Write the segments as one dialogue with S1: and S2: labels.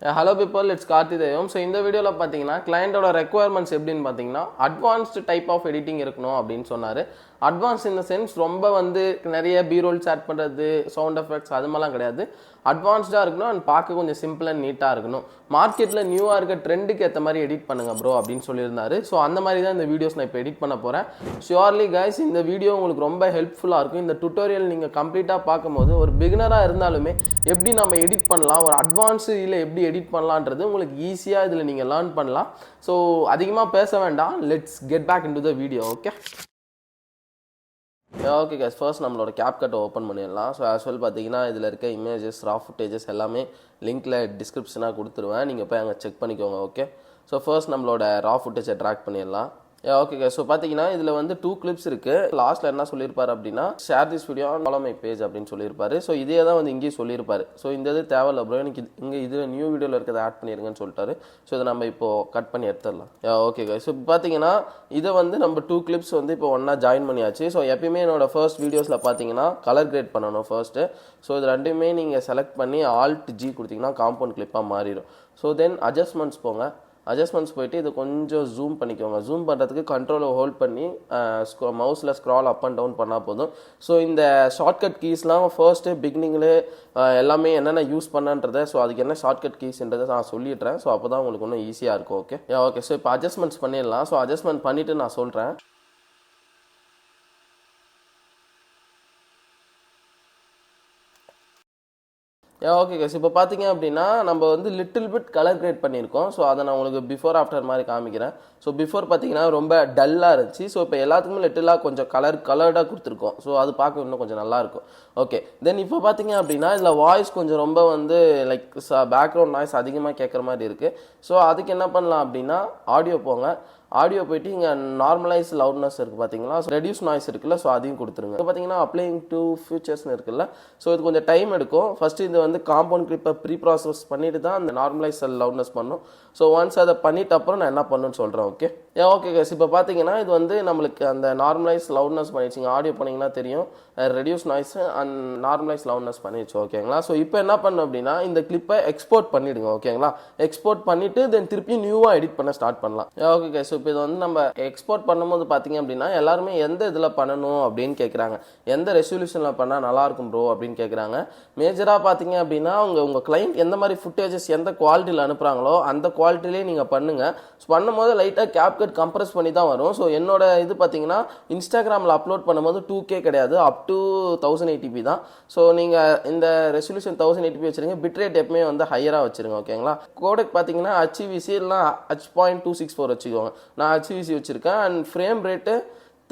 S1: Hello people, it's Karthi Devam. So இந்த வீடியோல பாத்தீங்கன்னா கிளையண்டோட ரெக்குயர்மெண்ட்ஸ் எப்படின்னு பாத்தீங்கன்னா அட்வான்ஸ்டு டைப் ஆஃப் எடிட்டிங் இருக்கணும் அப்படின்னு சொன்னாரு. அட்வான்ஸ் இன் த சென்ஸ் ரொம்ப நிறைய பீரோல்ஸ் ஆட் பண்றது, சவுண்ட் எஃபெக்ட்ஸ் அது மாதிரிலாம் கிடையாது. அட்வான்ஸ்டா இருக்கணும் அண்ட் பார்க்க கொஞ்சம் சிம்பிள் அண்ட் நீட்டா இருக்கணும். மார்க்கெட்ல நியூவா இருக்க ட்ரெண்டுக்கு ஏற்ற மாதிரி எடிட் பண்ணுங்க ப்ரோ அப்படின்னு சொல்லியிருந்தாரு. ஸோ அந்த மாதிரி தான் இந்த வீடியோஸ் நான் இப்போ எடிட் பண்ண போறேன். ஷியோர்லி கைஸ் இந்த வீடியோ உங்களுக்கு ரொம்ப ஹெல்ப்ஃபுல்லாக இருக்கும். இந்த டுட்டோரியல் நீங்கள் கம்ப்ளீட்டாக பார்க்கும்போது ஒரு பிகினராக இருந்தாலுமே எப்படி நம்ம எடிட் பண்ணலாம், ஒரு அட்வான்ஸு இல்லை எப்படி எடிட் பண்ணலான்றது உங்களுக்கு ஈஸியாக இதில் நீங்கள் லேர்ன் பண்ணலாம். ஸோ அதிகமாக பேச வேண்டாம், let's get back into the video. Okay okay guys, first நம்மளோட கேப்கட்டை ஓப்பன் பண்ணிடலாம். ஸோ ஆஸ் வெல் பார்த்தீங்கன்னா இதில் இருக்க இமேஜஸ், ரா ஃபுட்டேஜஸ் எல்லாமே லிங்க்கில் டிஸ்கிரிப்ஷனாக கொடுத்துருவேன், நீங்கள் போய் அங்கே செக் பண்ணிக்கோங்க. ஓகே, ஸோ ஃபர்ஸ்ட் நம்மளோட ரா ஃபுட்டேஜை ட்ராக் பண்ணிடலாம். ஓகே கைஸ், ஸோ பார்த்தீங்கன்னா இதில் 2 கிளிப்ஸ் இருக்குது. லாஸ்ட்டில் என்ன சொல்லியிருப்பார் அப்படின்னா share this video on follow my page அப்படின்னு சொல்லியிருப்பாரு. ஸோ இதே தான் இங்கேயும் சொல்லியிருப்பாரு. ஸோ இந்த இது தேவையில்ல ப்ரோ, எனக்கு இங்கே இது நியூ வீடியோவில் இருக்கிறத ஆட் பண்ணிடுங்கன்னு சொல்லிட்டாரு. ஸோ இதை நம்ம இப்போது கட் பண்ணி எடுத்துடலாம். ஓகே கைஸ், ஸோ பார்த்தீங்கன்னா இதை நம்ம 2 கிளிப்ஸ் இப்போ ஒன்றா ஜாயின் பண்ணியாச்சு. ஸோ எப்பயுமே என்னோட ஃபர்ஸ்ட் வீடியோஸில் பார்த்தீங்கன்னா கலர் கிரேட் பண்ணணும் ஃபர்ஸ்ட்டு. ஸோ இது ரெண்டுமே நீங்கள் செலக்ட் பண்ணி Alt G கொடுத்தீங்கன்னா காம்பவுண்ட் கிளிப்பாக மாறிடும். ஸோ தென் அட்ஜஸ்ட்மெண்ட்ஸ் போங்க. அட்ஜஸ்ட்மெண்ட்ஸ் போய்ட்டு இது கொஞ்சம் ஜூம் பண்ணிக்கோங்க. ஜூம் பண்ணுறதுக்கு கண்ட்ரோலை ஹோல்ட் பண்ணி மவுஸில் ஸ்க்ரால் அப் அண்ட் டவுன் பண்ணால் போதும். ஸோ இந்த ஷார்ட்கட் கீஸ்லாம் ஃபர்ஸ்ட்டு பிகினிங்கில் எல்லாமே என்னென்ன யூஸ் பண்ணன்றதை, ஸோ அதுக்கு என்ன ஷார்ட்கட் கீஸ்ன்றதை நான் சொல்லிடுறேன். ஸோ அப்போ தான் உங்களுக்கு இன்னும் ஈஸியாக இருக்கும். ஓகே ஓகே, ஸோ இப்போ அட்ஜஸ்ட்மெண்ட்ஸ் பண்ணிடலாம். ஸோ அட்ஜஸ்ட்மெண்ட் பண்ணிவிட்டு நான் சொல்கிறேன். ஓகே கைஸ், இப்போ பார்த்தீங்க அப்படின்னா நம்ம லிட்டில் பிட் கலர் கிரேட் பண்ணியிருக்கோம். ஸோ அதை நான் உங்களுக்கு பிஃபோர் ஆஃப்டர் மாதிரி காமிக்கிறேன். ஸோ பிஃபோர் பார்த்தீங்கன்னா ரொம்ப டல்லாக இருந்துச்சு. ஸோ இப்போ எல்லாத்துக்குமே லிட்டிலாக கொஞ்சம் கலர்டாக கொடுத்துருக்கோம். ஸோ அது பார்க்க இன்னும் கொஞ்சம் நல்லாயிருக்கும். ஓகே, தென் இப்போ பார்த்தீங்க அப்படின்னா இதில் வாய்ஸ் கொஞ்சம் ரொம்ப லைக் பேக்ரவுண்ட் நாய்ஸ் அதிகமாக கேட்குற மாதிரி இருக்குது. ஸோ அதுக்கு என்ன பண்ணலாம் அப்படின்னா ஆடியோ போங்க. ஆடியோ போய்ட்டு இங்கே நார்மலைஸ் லவுட்னஸ் இருக்குது பார்த்தீங்களா, ஸோ ரெடியூஸ் நாய்ஸ் இருக்குல்ல, ஸோ அதையும் கொடுத்துருங்க. இப்போ பார்த்தீங்கன்னா அப்ளைங் டு ஃபியூச்சர்ஸ்னு இருக்குல்ல, ஸோ இது கொஞ்சம் டைம் எடுக்கும். ஃபஸ்ட்டு இது காம்பவுண்ட் கிளிப்பை ப்ரீ ப்ராசஸ் பண்ணிட்டு தான் அந்த நார்மலைஸ் லவுட்னஸ் பண்ணும். ஸோ ஒன்ஸ் அதை பண்ணிட்டு அப்புறம் நான் என்ன பண்ணுன்னு சொல்கிறேன். ஓகே ஓகே கைஸ், இப்போ பார்த்தீங்கன்னா இது நம்மளுக்கு அந்த நார்மலைஸ் லவுட்னஸ் பண்ணிடுச்சிங்க. ஆடியோ பண்ணிங்கன்னா தெரியும், reduce noise and normalise loudness பண்ணிடுச்சு. ஓகேங்களா, ஸோ இப்போ என்ன பண்ணும் அப்படின்னா இந்த கிளிப்பை எக்ஸ்போர்ட் பண்ணிவிடுங்க. ஓகேங்களா, எக்ஸ்போர்ட் பண்ணிவிட்டு தென் திருப்பி நியூவாக எடிட் பண்ண ஸ்டார்ட் பண்ணலாம். ஓகே கைஸ், இப்போ இது நம்ம எக்ஸ்போர்ட் பண்ணும்போது பார்த்தீங்க அப்படின்னா எல்லாருமே எந்த இதில் பண்ணணும் அப்படின்னு கேட்குறாங்க, எந்த ரெசல்யூஷனில் பண்ணால் நல்லாயிருக்கும் ப்ரோ அப்படின்னு கேட்குறாங்க. மேஜராக பார்த்தீங்க அப்படின்னா உங்கள் கிளைண்ட் எந்த மாதிரி ஃபுட்டேஜஸ் எந்த குவாலிட்டியில் அனுப்புகிறாங்களோ அந்த குவாலிட்டிலே நீங்கள் பண்ணுங்கள். ஸோ பண்ணும்போது லைட்டாக கேப்கட் கம்ப்ரஸ் பண்ணி தான் வரும். ஸோ என்னோட இது பார்த்தீங்கன்னா இன்ஸ்டாகிராமில் அப்லோட் பண்ணும்போது 2K கிடையாது, அப் டு 1080p தான். ஸோ நீங்கள் இந்த ரெசல்யூஷன் 1080p வச்சுருங்க. பிட்ரேட் எப்பவுமே ஹையராக வச்சுருங்க. ஓகேங்களா, கோடெக் பார்த்தீங்கன்னா HEVC இல்லைனா H.264 வச்சுக்கோங்க. நான் HEVC வச்சுருக்கேன். அண்ட் ஃப்ரேம் ரேட்டு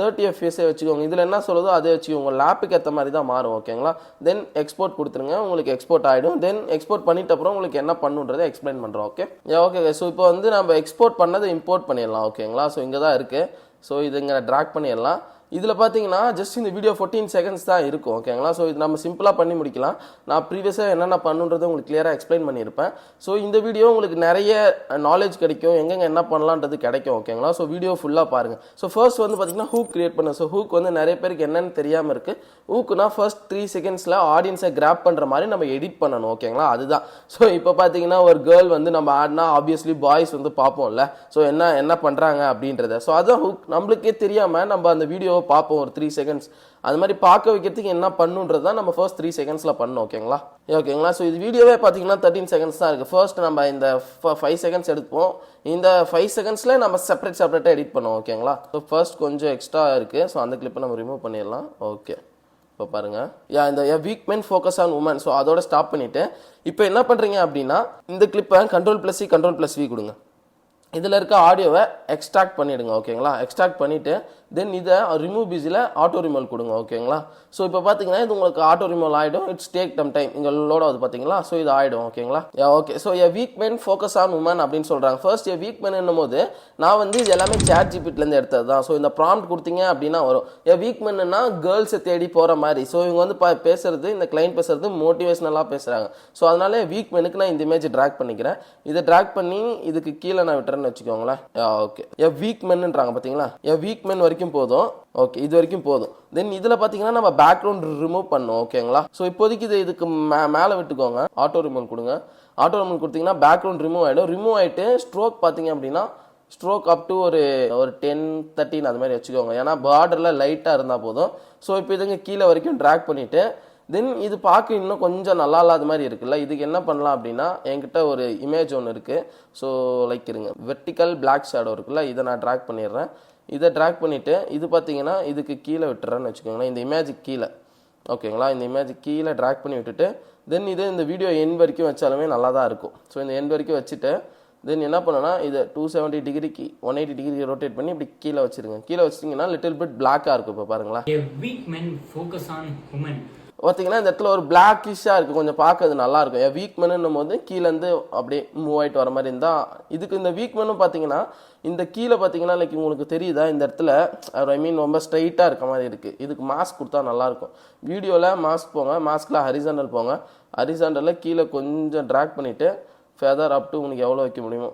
S1: 30 FPS வச்சுக்கோங்க. இதில் என்ன சொல்லுதோ அதே வச்சுக்கோங்க, லேப்புக்கு ஏற்ற மாதிரி தான் மாறும். ஓகேங்களா, தென் எக்ஸ்போர்ட் கொடுத்துருங்க, உங்களுக்கு எக்ஸ்போர்ட் ஆகிடும். தென் எக்ஸ்போர்ட் பண்ணிட்ட அப்புறம் உங்களுக்கு என்ன பண்ணுன்றதை எக்ஸ்பிளைன் பண்ணுறோம். ஓகே ஓகே, ஸோ இப்போ நம்ம எக்ஸ்போர்ட் பண்ணதை இம்போர்ட் பண்ணிடலாம். ஓகேங்களா, ஸோ இங்கே தான் இருக்குது. ஸோ இது இங்கே ட்ராக் பண்ணிடலாம். இதில் பார்த்தீங்கன்னா ஜஸ்ட் இந்த வீடியோ 14 செகண்ட்ஸ் தான் இருக்கும். ஓகேங்களா, ஸோ இது நம்ம சிம்பிளாக பண்ணி முடிக்கலாம். நான் ப்ரீவியஸாக என்னென்ன பண்ணுன்றதை உங்களுக்கு கிளியராக எக்ஸ்பிளைன் பண்ணியிருப்பேன். ஸோ இந்த வீடியோ உங்களுக்கு நிறைய நாலேஜ் கிடைக்கும், எங்கெங்கே என்ன பண்ணலான்றது கிடைக்கும். ஓகேங்களா, ஸோ வீடியோ ஃபுல்லாக பாருங்கள். ஸோ ஃபர்ஸ்ட் பார்த்தீங்கன்னா ஹூக் கிரியேட் பண்ண. ஸோ ஹூக் நிறைய பேருக்கு என்னென்னு தெரியாமல் இருக்குது. ஹூக்குனா ஃபர்ஸ்ட் 3 செகண்ட்ஸில் ஆடியன்ஸை கிராப் பண்ணுற மாதிரி நம்ம எடிட் பண்ணணும். ஓகேங்களா, அதுதான். ஸோ இப்போ பார்த்தீங்கன்னா ஒரு கேர்ள் நம்ம ஆடினா ஆப்வியஸ்லி பாய்ஸ் பார்ப்போம்ல, ஸோ என்ன பண்ணுறாங்க அப்படின்றத. ஸோ அதுதான் ஹூக். நம்மளுக்கே தெரியாமல் நம்ம அந்த வீடியோ பார்ப்போம் ஒரு 3 செகண்ட்ஸ். அது மாதிரி பார்க்க வைக்கிறதுக்கு என்ன பண்ணுன்றது தான் நம்ம ஃபர்ஸ்ட் 3 செகண்ட்ஸில் பண்ணோம். ஓகேங்களா ஓகேங்களா, ஸோ இது வீடியோவே பார்த்தீங்கன்னா 13 செகண்ட்ஸ் தான் இருக்குது. ஃபர்ஸ்ட் நம்ம இந்த 5 செகண்ட்ஸ் எடுப்போம். இந்த 5 செகண்ட்ஸில் நம்ம செப்பரேட்டாக எடிட் பண்ணுவோம். ஓகேங்களா, ஸோ ஃபர்ஸ்ட் கொஞ்சம் எக்ஸ்ட்ரா இருக்குது. ஸோ அந்த கிளிப்பை நம்ம ரிமூவ் பண்ணிடலாம். ஓகே, இப்போ பாருங்கள், இந்த weak men focus on woman. So அதோட ஸ்டாப் பண்ணிவிட்டு இப்போ என்ன பண்ணுறீங்க அப்படின்னா இந்த கிளிப்பை Ctrl+C Ctrl+V கொடுங்க. இதில் இருக்க ஆடியோவை எக்ஸ்ட்ராக்ட் பண்ணிவிடுங்க. ஓகேங்களா, எக்ஸ்ட்ராக்ட் பண்ணிவிட்டு தென் இதை ரிமூவ் பிஸியில் ஆட்டோ ரிமூவல் கொடுங்க. ஓகேங்களா, ஸோ இப்போ பார்த்தீங்கன்னா இது உங்களுக்கு ஆட்டோ ரிமூவல் ஆகிடும். It's take time. இங்கே லோட் ஆகுது பார்த்தீங்களா, ஸோ இது ஆகிடும். ஓகேங்களா okay, so weak men focus on woman அப்படின்னு சொல்கிறாங்க. ஃபர்ஸ்ட் வீக் மென்னும் போது நான் இது எல்லாமே ChatGPTலேருந்து எடுத்தது தான். ஸோ இந்த ப்ராம்ப்ட் கொடுத்தீங்க அப்படின்னா வரும். வீக் மென்னுன்னா கேர்ள்ஸை தேடி போகிற மாதிரி. ஸோ இவங்க பேசுறது, இந்த கிளைண்ட் பேசுறது மோட்டிவேஷனலாக பேசுகிறாங்க. ஸோ அதனால வீக் மெனுக்கு நான் இந்த இமேஜ் ட்ராக் பண்ணிக்கிறேன். இதை ட்ராக் பண்ணி இதுக்கு கீழே நான் விட்டுறேன்னு வச்சுக்கோங்களேன். ஓகே, வீக் மென்னுன்றாங்க பார்த்தீங்களா, வீக் மென் வரைக்கும் போதும். ஓகே, இது வரைக்கும் போதும். தென் இதில் பார்த்தீங்கன்னா நம்ம பேக்ரவுண்ட் ரிமூவ் பண்ணோம். ஓகேங்களா, ஸோ இப்போதைக்கு இதுக்கு மேலே விட்டுக்கோங்க, ஆட்டோ ரிமூவ் கொடுங்க. ஆட்டோ ரிமூவ் கொடுத்தீங்கன்னா பேக்ரவுண்ட் ரிமூவ் ஆகிடும். ரிமூவ் ஆகிட்டு ஸ்ட்ரோக் பார்த்தீங்க அப்படின்னா ஸ்ட்ரோக் அப் டு ஒரு 10-13 அது மாதிரி வச்சுக்கோங்க. ஏன்னா பார்டரில் லைட்டாக இருந்தால் போதும். ஸோ இப்போ இதுங்க கீழே வரைக்கும் ட்ராக் பண்ணிவிட்டு தென் இது பார்க்க இன்னும் கொஞ்சம் நல்லா இல்லாத மாதிரி இருக்குல்ல, இதுக்கு என்ன பண்ணலாம் அப்படின்னா என்கிட்ட ஒரு இமேஜ் ஒன்று இருக்குது. ஸோ லைக் இருங்க, வெர்டிக்கல் பிளாக் ஷேடோ இருக்குல்ல, இதை நான் ட்ராக் பண்ணிடுறேன். இதை ட்ராக் பண்ணிவிட்டு இது பார்த்தீங்கன்னா இதுக்கு கீழே விட்டுறேன்னு வச்சுக்கோங்களேன், இந்த இமேஜுக்கு கீழே. ஓகேங்களா, இந்த இமேஜுக்கு கீழே ட்ராக் பண்ணி விட்டுட்டு தென் இது இந்த வீடியோ எண்ட் வரைக்கும் வச்சாலுமே நல்லா தான் இருக்கும். ஸோ இந்த எண்ட் வரைக்கும் வச்சுட்டு தென் என்ன பண்ணனா இதை 270 டிகிரிக்கு 180 டிகிரி ரொட்டேட் பண்ணி இப்படி கீழே வச்சிருங்க. கீழே வச்சிட்டிங்கன்னா லிட்டில் பிட் பிளாக்காக இருக்கும். இப்போ பாருங்களா, பார்த்தீங்கன்னா இந்த இடத்துல ஒரு பிளாக்கிஷாக இருக்குது, கொஞ்சம் பார்க்கறது நல்லா இருக்கும். வீக் மென்னும் போது கீழேருந்து அப்படியே மூவ் ஆகிட்டு வர மாதிரி இருந்தால் இதுக்கு இந்த வீக் மென்னும் பார்த்தீங்கன்னா இந்த கீழே பார்த்தீங்கன்னா லைக் உங்களுக்கு தெரியுதா இந்த இடத்துல ஐ மீன் ரொம்ப ஸ்ட்ரைட்டாக இருக்க மாதிரி இருக்குது. இதுக்கு மாஸ்க் கொடுத்தா நல்லாயிருக்கும். வீடியோவில் மாஸ்க் போங்க, மாஸ்கில் ஹரிசாண்டல் போங்க, ஹரிசாண்டலில் கீழே கொஞ்சம் ட்ராக் பண்ணிவிட்டு ஃபெதர் அப் டு உங்களுக்கு எவ்வளோ வைக்க முடியுமோ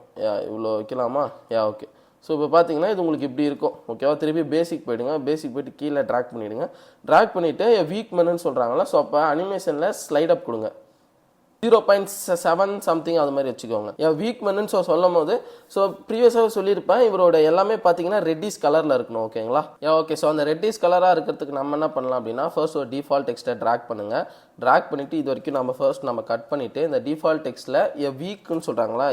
S1: இவ்வளோ வைக்கலாமா? ஓகே. ஸோ இப்போ பார்த்தீங்கன்னா இது உங்களுக்கு இப்படி இருக்கும். ஓகேவா, திருப்பி பேசிக் போயிடுங்க. பேசிக் போய்ட்டு கீழே ட்ராக் பண்ணிவிடுங்க. ட்ராக் பண்ணிவிட்டு வீக் மென்னு சொல்கிறாங்களா, ஸோ அப்போ அனிமேஷனில் ஸ்லைட் அப் கொடுங்க. 0.7 சம்திங் அது மாதிரி வச்சுக்கோங்க. வீக் மென்னு சொல்லும் போது ஸோ ப்ரீவியஸாக சொல்லியிருப்பேன் இவரோட எல்லாமே பார்த்தீங்கன்னா ரெட்டிஸ் கலரில் இருக்கணும். ஓகேங்களா, ஓகே. ஸோ அந்த ரெட்டிஸ் கலராக இருக்கிறதுக்கு நம்ம என்ன பண்ணலாம் அப்படின்னா ஃபர்ஸ்ட் ஒரு டிஃபால்ட் டெக்ஸ்ட்டை ட்ராக் பண்ணுங்கள். ட்ராக் பண்ணிவிட்டு இது வரைக்கும் நம்ம கட் பண்ணிவிட்டு இந்த டிஃபால்ட் டெக்ஸ்ட்டில் வீக்குன்னு சொல்கிறாங்களா,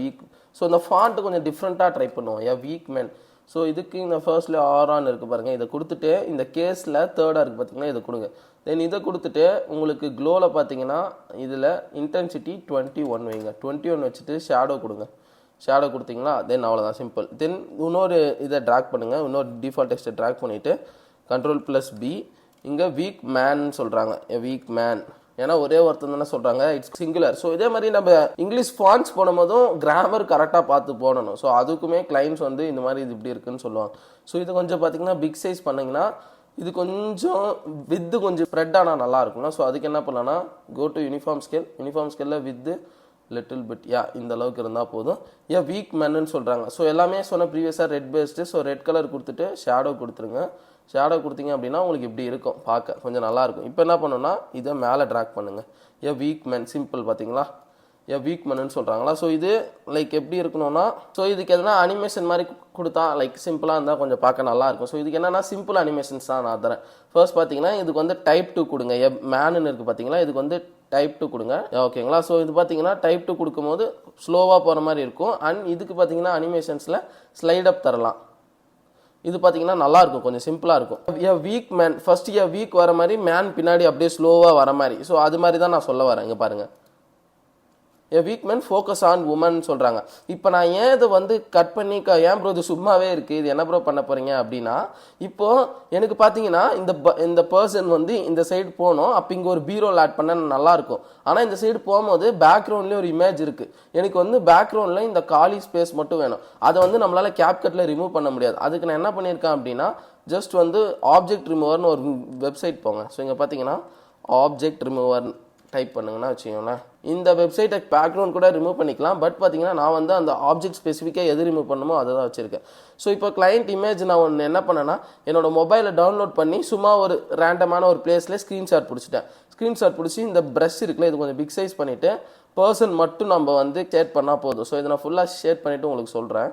S1: வீக். ஸோ இந்த ஃபாண்ட்டு கொஞ்சம் டிஃப்ரெண்ட்டாக ட்ரை பண்ணுவோம், வீக் மென். ஸோ இதுக்கு இந்த ஃபர்ஸ்ட்ல ஆரான் இருக்குது பாருங்கள், இதை கொடுத்துட்டு இந்த கேஸில் தேர்டாக இருக்குது பார்த்தீங்கன்னா இதை கொடுங்க. தென் இதை கொடுத்துட்டு உங்களுக்கு க்ளோவில் பார்த்தீங்கன்னா இதில் இன்டென்சிட்டி 21 வைங்க. 21 வச்சுட்டு ஷேடோ கொடுங்க. ஷேடோ கொடுத்தீங்களா, தென் அவ்வளோதான், சிம்பிள். தென் இன்னொரு இதை ட்ராக் பண்ணுங்கள், இன்னொரு டிஃபால்ட் டெக்ஸ்ட்டை ட்ராக் பண்ணிவிட்டு Ctrl+B இங்கே வீக் மேன் சொல்கிறாங்க, வீக் மேன். ஏன்னா ஒரே ஒருத்தர் தானே சொல்கிறாங்க, இட்ஸ் சிங்குலர். ஸோ இதே மாதிரி நம்ம இங்கிலீஷ் ஃபாண்ட்ஸ் போடும்போதும் கிராமர் கரெக்டாக பார்த்து போடணும். ஸோ அதுக்குமே கிளைண்ட்ஸ் வந்து இந்த மாதிரி இது இப்படி இருக்குன்னு சொல்லுவாங்க. ஸோ இது கொஞ்சம் பார்த்தீங்கன்னா பிக் சைஸ் பண்ணிங்கன்னா இது கொஞ்சம் வித்து கொஞ்சம் ஸ்ப்ரெட் ஆனால் நல்லா இருக்கும்னா, ஸோ அதுக்கு என்ன பண்ணலாம்னா கோ டு யூனிஃபார்ம் ஸ்கேலில் வித்து லிட்டில் பிட் இந்த அளவுக்கு இருந்தால் போதும். வீக் மென்னு சொல்கிறாங்க. ஸோ எல்லாமே சொன்ன ப்ரீவியஸாக red based. So red colour கொடுத்துட்டு ஷேடோ கொடுத்துருங்க. ஷேடோ கொடுத்தீங்க அப்படின்னா உங்களுக்கு இப்படி இருக்கும், பார்க்க கொஞ்சம் நல்லாயிருக்கும். இப்போ என்ன பண்ணணும்னா இதை மேலே ட்ராக் பண்ணுங்கள். வீக் மென் சிம்பிள் பார்த்தீங்களா, வீக் மென்னு சொல்கிறாங்களா. ஸோ இது லைக் எப்படி இருக்கணும்னா ஸோ இதுக்கு எதனா அனிமேஷன் மாதிரி கொடுத்தா லைக் சிம்பிளாக இருந்தால் கொஞ்சம் பார்க்க நல்லாயிருக்கும். ஸோ இதுக்கு என்னென்னா சிம்பிள் அனிமேஷன்ஸ் தான் நான் தரேன். ஃபர்ஸ்ட் பார்த்தீங்கன்னா இதுக்கு வந்து டைப் 2 கொடுங்க. மேனுன்னு இருக்குது பார்த்தீங்களா, இதுக்கு வந்து டைப் 2 கொடுங்க. ஓகேங்களா, ஸோ இது பார்த்தீங்கன்னா டைப் 2 கொடுக்கும்போது ஸ்லோவாக போகிற மாதிரி இருக்கும். அண்ட் இதுக்கு பார்த்தீங்கன்னா அனிமேஷன்ஸில் ஸ்லைட் அப் தரலாம். இது பார்த்தீங்கன்னா நல்லாயிருக்கும், கொஞ்சம் சிம்பிளாக இருக்கும். வீக் மேன் ஃபர்ஸ்ட் வீக் வர மாதிரி மேன் பின்னாடி அப்படியே ஸ்லோவாக வர மாதிரி. ஸோ அது மாதிரி தான் நான் சொல்ல வரேன். இங்கே பாருங்கள், weak man focus on woman சொல்கிறாங்க. இப்போ நான் ஏன் இதை வந்து கட் பண்ணி ஏன் ப்ரோ இது சும்மாவே இருக்குது, இது என்ன ப்ரோ பண்ண போகிறீங்க அப்படின்னா இப்போது எனக்கு பார்த்தீங்கன்னா இந்த பர்சன் வந்து இந்த சைடு போகணும், அப்போ இங்கே ஒரு பீரோல் ஆட் பண்ண நல்லாயிருக்கும். ஆனால் இந்த சைடு போகும்போது பேக்ரவுண்ட்லேயே ஒரு இமேஜ் இருக்குது. எனக்கு வந்து பேக்ரவுண்டில் இந்த காலி ஸ்பேஸ் மட்டும் வேணும். அதை வந்து நம்மளால் கேப்கட்டில் ரிமூவ் பண்ண முடியாது. அதுக்கு நான் என்ன பண்ணியிருக்கேன் அப்படின்னா ஜஸ்ட் வந்து ஆப்ஜெக்ட் ரிமூவர்னு ஒரு வெப்சைட் போங்க. ஸோ இங்கே பார்த்தீங்கன்னா ஆப்ஜெக்ட் ரிமூவர் டைப் பண்ணுங்கன்னா வச்சுக்கோங்களேன், இந்த வெப்சைட்டை பேக்ரவுண்ட் கூட ரிமூவ் பண்ணிக்கலாம். பட் பார்த்தீங்கன்னா நான் வந்து அந்த ஆப்ஜெக்ட் ஸ்பெசிஃபிக்காக எது ரிமூவ் பண்ணணுமோ அதை தான் வச்சுருக்கேன். ஸோ இப்போ கிளைண்ட் இமேஜ் நான் ஒன்று என்ன பண்ணேன்னா என்னோட மொபைலில் டவுன்லோட் பண்ணி சும்மா ஒரு ரேண்டமான ஒரு பிளேஸில் ஸ்க்ரீன்ஷாட் பிடிச்சி இந்த ப்ரஷ் இருக்குல்ல இது கொஞ்சம் பிக் சைஸ் பண்ணிவிட்டு பர்சன் மட்டும் நம்ம வந்து ஷேட் பண்ணால் போதும். ஸோ இதை நான் ஃபுல்லாக ஷேட் பண்ணிவிட்டு உங்களுக்கு சொல்கிறேன்.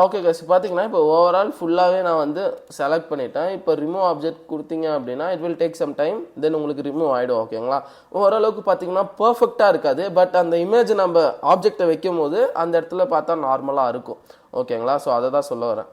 S1: ஓகே கைஸ், பார்த்தீங்கன்னா இப்போ ஓவரால் ஃபுல்லாகவே நான் வந்து செலக்ட் பண்ணிட்டேன். இப்போ ரிமூவ் ஆப்ஜெக்ட் கொடுத்தீங்க அப்படின்னா it will take some time, then உங்களுக்கு ரிமூவ் ஆகிடும். ஓகேங்களா, ஓரளவுக்கு பார்த்தீங்கன்னா பர்ஃபெக்டாக இருக்காது. பட் அந்த இமேஜ் நம்ம ஆப்ஜெக்டை வைக்கும் போது அந்த இடத்துல பார்த்தா நார்மலாக இருக்கும். ஓகேங்களா, ஸோ அதை தான் சொல்ல வரேன்.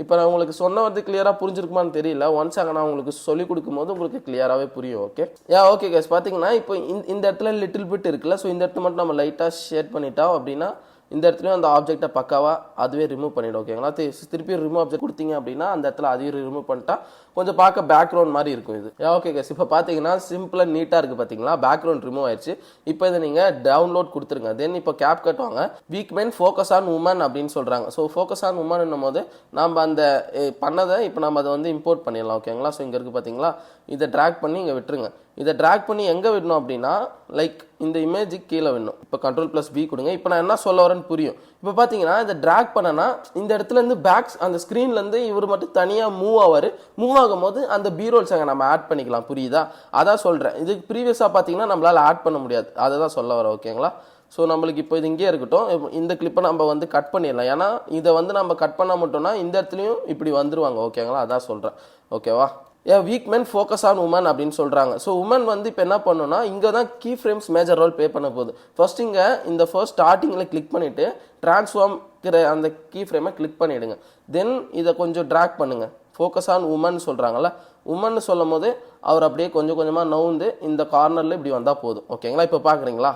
S1: இப்போ நான் உங்களுக்கு சொன்ன வந்து கிளியராக புரிஞ்சிருக்குமான்னு தெரியல. ஒன்ஸ் அங்கே நான் உங்களுக்கு சொல்லிக் கொடுக்கும்போது உங்களுக்கு கிளியராகவே புரியும். ஓகே ஓகே கைஸ், பார்த்தீங்கன்னா இப்போ இந்த இடத்துல லிட்டில் பிட் இருக்குல்ல, ஸோ இந்த இடத்துல மட்டும் நம்ம லைட்டாக ஷேட் பண்ணிட்டோம் அப்படின்னா இந்த இடத்துலையும் அந்த ஆப்ஜெக்டை பக்காவாக அதுவே ரிமூவ் பண்ணிவிடும். ஓகேங்களா, திருப்பி ரிமூவ் ஆப்ஜெக்ட் கொடுத்தீங்க அப்படின்னா அந்த இடத்துல அதையும் ரிமூவ் பண்ணிட்டா கொஞ்சம் பார்க்க பேக்ரவுண்ட் மாதிரி இருக்கும் இது. ஓகே கைஸ், இப்போ பார்த்தீங்கன்னா சிம்பிளாக நீட்டாக இருக்குது பார்த்தீங்களா, பேக்ரவுண்ட் ரிமூவ் ஆயிடுச்சு. இப்போ இதை நீங்கள் டவுன்லோட் கொடுத்துருங்க. தென் இப்போ கேப் கட் வாங்க, weak men focus on woman அப்படின்னு சொல்கிறாங்க. ஸோ ஃபோக்கஸ் ஆன் உமன் போது நம்ம அந்த பண்ணதை இப்போ நம்ம அதை வந்து இம்போர்ட் பண்ணிடலாம். ஓகேங்களா, ஸோ இங்கே இருக்குது பார்த்தீங்களா, இதை ட்ராக் பண்ணி இங்கே விட்டுருங்க. இதை ட்ராக் பண்ணி எங்கே விடணும் அப்படின்னா லைக் இந்த இமேஜுக்கு கீழே விடணும். இப்போ Ctrl+V கொடுங்க. இப்போ நான் என்ன சொல்ல வரேன்னு புரியும். இப்போ பார்த்தீங்கன்னா இதை ட்ராக் பண்ணனா இந்த இடத்துலேருந்து பேக்ஸ் அந்த ஸ்க்ரீன்லேருந்து இவர் மட்டும் தனியாக மூவ் ஆவார். மூவ் ஆகும்போது அந்த பீரோல்ஸ் அங்கே நம்ம ஆட் பண்ணிக்கலாம். புரியுதா? அதான் சொல்கிறேன். இதுக்கு ப்ரீவியஸாக பார்த்தீங்கன்னா நம்மளால் ஆட் பண்ண முடியாது. அதை தான் சொல்ல வரேன். ஓகேங்களா? ஸோ நம்மளுக்கு இப்போ இது இங்கே இருக்கட்டும். இந்த கிளிப்பை நம்ம வந்து கட் பண்ணிடலாம். ஏன்னா இதை வந்து நம்ம கட் பண்ண மட்டும்னா இந்த இடத்துலையும் இப்படி வந்துருவாங்க. ஓகேங்களா? அதான் சொல்கிறேன். ஓகேவா? Weak men focus on woman அப்படின்னு சொல்கிறாங்க. ஸோ உமன் வந்து இப்போ என்ன பண்ணணும்னா இங்கே தான் key frames major role play பண்ண போகுது. ஃபர்ஸ்ட் இங்கே இந்த ஃபர்ஸ்ட் ஸ்டார்டிங்கில் கிளிக் பண்ணிவிட்டு ட்ரான்ஸ்ஃபார்ம்கிற அந்த கீ ஃப்ரேமை கிளிக் பண்ணிவிடுங்க. தென் இதை கொஞ்சம் ட்ராக் பண்ணுங்கள். ஃபோக்கஸ் ஆன் உமன் சொல்கிறாங்கல்ல, உமன் சொல்லும் போது அவர் அப்படியே கொஞ்சம் கொஞ்சமாக நவுந்து இந்த கார்னரில் இப்படி வந்தால் போதும். ஓகேங்களா? இப்போ பார்க்குறீங்களா?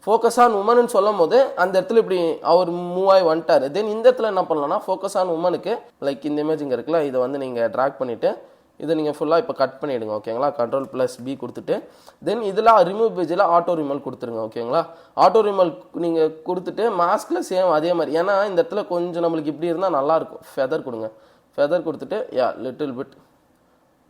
S1: ஃபோக்கஸ் ஆன் உமன் சொல்லும் போது அந்த இடத்துல இப்படி அவர் மூவ் ஆகி வந்துட்டார். தென் இந்த இடத்துல என்ன பண்ணலாம்னா ஃபோக்கஸ் ஆன் உமனுக்கு லைக் இந்த இமேஜ் இங்கே இருக்குல்ல, இதை வந்து நீங்கள் ட்ராக் பண்ணிவிட்டு இதை நீங்கள் ஃபுல்லாக இப்போ கட் பண்ணிவிடுங்க. ஓகேங்களா? Ctrl+B கொடுத்துட்டு தென் இதில் ரிமூவ் பேஜில் ஆட்டோ ரிமல் கொடுத்துருங்க. ஓகேங்களா? ஆட்டோ ரிமல் நீங்கள் கொடுத்துட்டு மாஸ்கில் சேம் அதே மாதிரி. ஏன்னா இந்த இடத்துல கொஞ்சம் நம்மளுக்கு இப்படி இருந்தால் நல்லாயிருக்கும். ஃபெதர் கொடுங்க. ஃபெதர் கொடுத்துட்டு லிட்டில் பிட்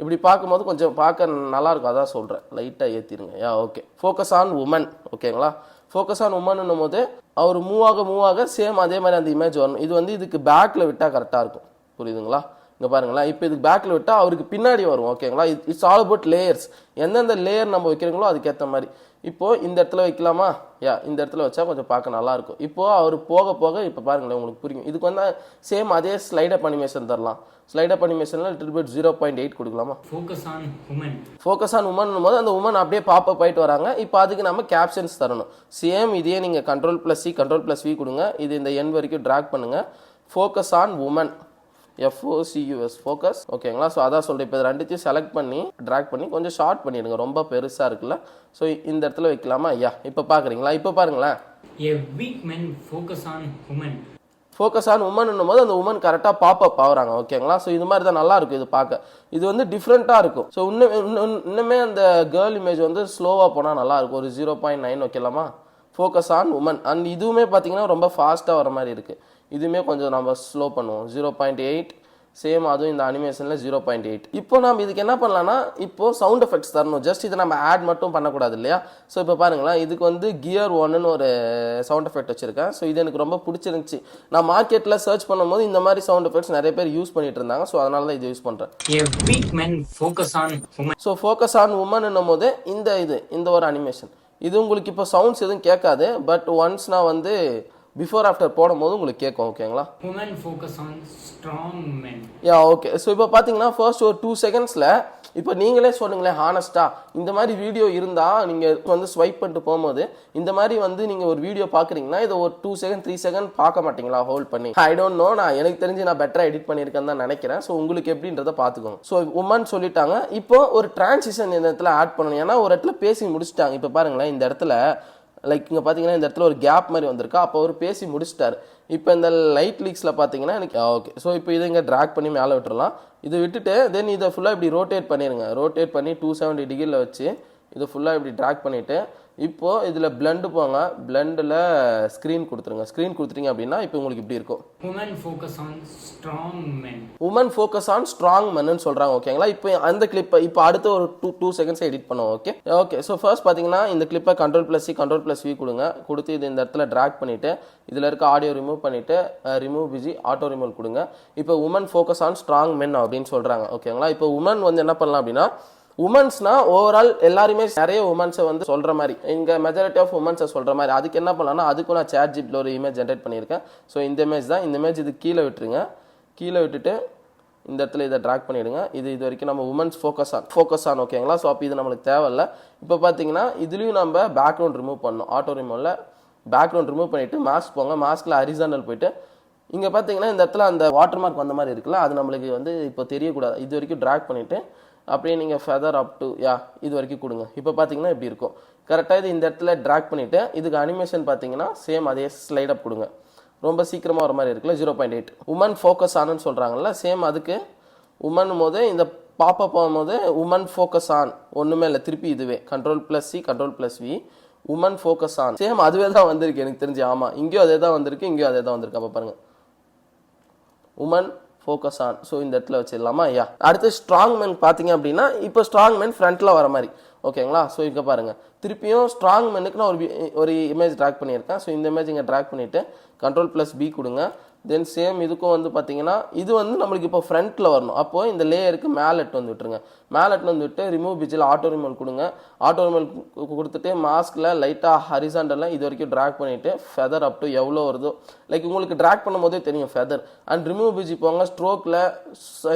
S1: இப்படி பார்க்கும்போது கொஞ்சம் பார்க்க நல்லாயிருக்கும். அதான் சொல்கிறேன். லைட்டாக ஏற்றிடுங்க. ஓகே. Focus on woman. ஓகேங்களா? ஃபோக்கஸ் ஆன் உமன்னும் போது அவர் மூவ் ஆக சேம் அதே மாதிரி அந்த இமேஜ் வரணும். இது வந்து இதுக்கு பேக்கில் விட்டால் கரெக்டாக இருக்கும். புரியுதுங்களா? இங்கே பாருங்களேன். இப்போ இதுக்கு பேக்கில் விட்டால் அவருக்கு பின்னாடி வரும். ஓகேங்களா? It's all about layers. எந்தெந்த லேயர் நம்ம வைக்கிறீங்களோ அதுக்கேற்ற மாதிரி. இப்போது இந்த இடத்துல வைக்கலாமா? இந்த இடத்துல வச்சா கொஞ்சம் பார்க்க நல்லாயிருக்கும். இப்போது அவர் போக இப்போ பாருங்களேன் உங்களுக்கு புரியும். இதுக்கு வந்து சேம் அதே ஸ்லைடப் அனிமேஷன் தரலாம். ஸ்லைடப் அனிமேஷனில் லிட்டில் பிட் 0.8 கொடுக்கலாமா? ஃபோக்கஸ் ஆன் உமன் போது அந்த உமன் அப்படியே பாப்பப் ஆகிட்டு வராங்க. இப்போ அதுக்கு நம்ம கேப்ஷன்ஸ் தரணும். சேம் இதே நீங்கள் Ctrl+C Ctrl+V கொடுங்க. இது இந்த எண் வரைக்கும் ட்ராக் பண்ணுங்கள். Focus on woman FOCUS focus. ஓகேங்களா? ஸோ அதான் சொல்கிறேன். இப்போ ரெண்டுத்தையும் செலக்ட் பண்ணி ட்ராக் பண்ணி கொஞ்சம் ஷார்ட் பண்ணிடுங்க. ரொம்ப பெருசாக இருக்குல்ல. ஸோ இந்த இடத்துல வைக்கலாமா? இப்போ பார்க்குறீங்களா? இப்போ பாருங்களேன். ஃபோக்கஸ் ஆன் உமன்னும் போது அந்த உமன் கரெக்டாக பாப்பப் ஆகுறாங்க. ஓகேங்களா? ஸோ இது மாதிரி தான் நல்லாயிருக்கும். இது பார்க்க இது வந்து டிஃப்ரெண்ட்டாக இருக்கும். ஸோ இன்னுமே அந்த கேர்ள் இமேஜ் வந்து ஸ்லோவாக போனால் நல்லாயிருக்கும். ஒரு 0.9 வைக்கலாமா? Focus on woman. அண்ட் இதுவுமே பார்த்தீங்கன்னா ரொம்ப ஃபாஸ்ட்டாக வர மாதிரி இருக்குது. இதுவுமே கொஞ்சம் நம்ம ஸ்லோ பண்ணுவோம். 0.8 சேம். அதுவும் இந்த அனிமேஷனில் 0.8. இப்போ நம்ம இதுக்கு என்ன பண்ணலாம்னா இப்போ சவுண்ட் எஃபெக்ட்ஸ் தரணும். ஜஸ்ட் இதை நம்ம ஆட் மட்டும் பண்ணக்கூடாது இல்லையா? ஸோ இப்போ பாருங்களேன். இதுக்கு வந்து கியர் 1ன்னு ஒரு சவுண்ட் எஃபெக்ட் வச்சுருக்கேன். ஸோ இது எனக்கு ரொம்ப பிடிச்சிருந்துச்சி. நான் மார்க்கெட்டில் சர்ச் பண்ணும்போது இந்த மாதிரி சவுண்ட் எஃபெக்ட்ஸ் நிறைய பேர் யூஸ் பண்ணிட்டு இருந்தாங்க. ஸோ அதனால தான் இது யூஸ் பண்ணுறேன். ஸோ ஃபோக்கஸ் ஆன் உமன்னும் போது இந்த ஒரு அனிமேஷன் இது உங்களுக்கு இப்போ சவுண்ட்ஸ் எதுவும் கேட்காது. பட் ஒன்ஸ் நான் வந்து பிஃபோர் ஆஃப்டர் போடும்போது உங்களுக்கு கேட்கும். ஓகேங்களா? ஓகே. ஸோ இப்போ பார்த்தீங்கன்னா ஃபர்ஸ்ட் ஒரு 2 செகண்ட்ஸில் இப்போ நீங்களே சொல்லுங்களேன் ஹானஸ்ட்டாக இந்த மாதிரி வீடியோ இருந்தால் நீங்கள் வந்து ஸ்வைப் பண்ணிட்டு போகும்போது இந்த மாதிரி வந்து நீங்கள் ஒரு வீடியோ பார்க்குறீங்கன்னா இதை ஒரு 2 செகண்ட் 3 செகண்ட் பார்க்க மாட்டீங்களா ஹோல்ட் பண்ணி? I don't know. நான் எனக்கு தெரிஞ்சு நான் பெட்டராக எடிட் பண்ணியிருக்கேன்னு தான் நினைக்கிறேன். ஸோ உங்களுக்கு எப்படின்றத பார்த்துக்கோங்க. ஸோ உமன் சொல்லிட்டாங்க. இப்போ ஒரு டிரான்சிஷன் இந்த இடத்துல ஆட் பண்ணணும். ஏன்னா ஒரு இடத்துல பேசி முடிச்சுட்டாங்க. இப்போ பாருங்களேன். இந்த இடத்துல லைக் இங்கே பார்த்தீங்கன்னா இந்த இடத்துல ஒரு கேப் மாதிரி வந்திருக்கா. அப்போ அவர் பேசி முடிச்சிட்டார். இப்போ இந்த லைட் லீக்ஸில் பார்த்தீங்கன்னா எனக்கு ஓகே. ஸோ இப்போ இதை இங்கே ட்ராக் பண்ணி மேலே விட்டுறலாம். இதை விட்டுட்டு தென் இதை ஃபுல்லாக இப்படி ரோட்டேட் பண்ணிடுங்க. ரோட்டேட் பண்ணி 270 டிகிரியில் வச்சு இதை ஃபுல்லாக இப்படி ட்ராக் பண்ணிவிட்டு இப்போது இதில் பிளண்டு போங்க. பிளண்டில் ஸ்க்ரீன் கொடுத்துருங்க. ஸ்க்ரீன் கொடுத்துட்டீங்க அப்படின்னா இப்போ உங்களுக்கு இப்படி இருக்கும். உமன் ஃபோக்கஸ் ஆன் ஸ்ட்ராங் மென்னு சொல்கிறாங்க. ஓகேங்களா? இப்போ அந்த கிளிப்பை இப்போ அடுத்த ஒரு 2 செகண்ட்ஸ் எடிட் பண்ணுவோம். ஓகே. ஸோ ஃபர்ஸ்ட் பார்த்தீங்கன்னா இந்த கிளிப்பை Ctrl+C Ctrl+V கொடுங்க. கொடுத்து இது இந்த இடத்துல ட்ராக் பண்ணிவிட்டு இதில் இருக்க ஆடியோ ரிமூவ் பண்ணிவிட்டு ரிமூவ் பிஜி ஆட்டோ ரிமூவ் கொடுங்க. இப்போ woman focus on strong men அப்படின்னு சொல்கிறாங்க. ஓகேங்களா? இப்போ உமன் வந்து என்ன பண்ணலாம் அப்படின்னா உமன்ஸ்னா ஓவரால் எல்லாருமே நிறைய உமன்ஸை வந்து சொல்கிற மாதிரி இங்கே மெஜாரிட்டி ஆஃப் உமன்ஸை சொல்கிற மாதிரி அதுக்கு என்ன பண்ணலாம்னா அதுக்கும் நான் ChatGPTல ஒரு இமேஜ் ஜென்ரேட் பண்ணியிருக்கேன். ஸோ இந்த இமேஜ் தான். இந்த இமேஜ் இது கீழே விட்டுருங்க. கீழே விட்டுட்டு இந்த இடத்துல இதை ட்ராக் பண்ணிவிடுங்க. இது வரைக்கும் நம்ம உமன்ஸ் ஃபோக்கஸ் ஆன். ஓகேங்களா? ஸோ அப்போ இது நம்மளுக்கு தேவையில்லை. இப்போ பார்த்தீங்கன்னா இதுலேயும் நம்ம பேக்ரவுண்ட் ரிமூவ் பண்ணணும். ஆட்டோ ரிமூவில் பேக்ரவுண்ட் ரிமூவ் பண்ணிவிட்டு மாஸ்க் போங்க. மாஸ்கில் ஹரிசாண்டல் போயிட்டு இங்கே பார்த்தீங்கன்னா இந்த இடத்துல அந்த வாட்டர் மார்க் வந்த மாதிரி இருக்குல்ல, அது நம்மளுக்கு வந்து இப்போ தெரியக்கூடாது. இது வரைக்கும் ட்ராக் பண்ணிவிட்டு அப்படியே நீங்கள் ஃபெதர் அப் டு இது வரைக்கும் கொடுங்க. இப்போ பார்த்தீங்கன்னா இப்படி இருக்கும். கரெக்டாக இது இந்த இடத்துல ட்ராக் பண்ணிவிட்டு இதுக்கு அனிமேஷன் பார்த்தீங்கன்னா சேம் அதே ஸ்லைட் அப் கொடுங்க. ரொம்ப சீக்கிரமாக வர மாதிரி இருக்குல்ல. 0.8 உமன் ஃபோக்கஸ் ஆன்னு சொல்கிறாங்கல்ல, சேம் அதுக்கு உமன் போது இந்த பாப்பப் போகும்போது உமன் ஃபோக்கஸ் ஆன் ஒன்றுமே இல்லை. திருப்பி இதுவே Ctrl+C Ctrl+V woman focus on same அதுவே தான் வந்திருக்கு எனக்கு தெரிஞ்சு. ஆமாம், இங்கேயும் அதே தான் வந்திருக்கு, இங்கேயும் அதே தான் வந்திருக்கு. அப்போ பாருங்கள் உமன் ஃபோக்கஸ் ஆன். ஸோ இந்த இடத்துல வச்சிடலாமா? யா. அடுத்து ஸ்ட்ராங் மென் பார்த்தீங்க அப்படின்னா இப்போ ஸ்ட்ராங் மென் ஃப்ரண்ட்டில் வர மாதிரி ஓகேங்களா. ஸோ இங்கே பாருங்கள், திருப்பியும் ஸ்ட்ராங் மென்னுக்கு நான் ஒரு இமேஜ் ட்ராக் பண்ணியிருக்கேன். ஸோ இந்த இமேஜ் இங்கே ட்ராக் பண்ணிவிட்டு Ctrl+B கொடுங்க. தென் சேம் இதுக்கும் வந்து பார்த்தீங்கன்னா இது வந்து நம்மளுக்கு இப்போ ஃப்ரண்ட்டில் வரணும். அப்போது இந்த லேயருக்கு மேலே எட்டு வந்து விட்டுருங்க. மேலே எட்டு வந்து விட்டு ரிமூவ் பிஜில் ஆட்டோ ரிமூவ் கொடுங்க. ஆட்டோ ரிமூவ் கொடுத்துட்டு மாஸ்கில் லைட்டாக ஹரிசாண்டலில் இது வரைக்கும் ட்ராக் பண்ணிவிட்டு ஃபெதர் அப் டு எவ்வளோ வருதோ லைக் உங்களுக்கு ட்ராக் பண்ணும் போதே தெரியும் ஃபெதர். அண்ட் ரிமூவ் பிஜி போங்க. ஸ்ட்ரோக்கில்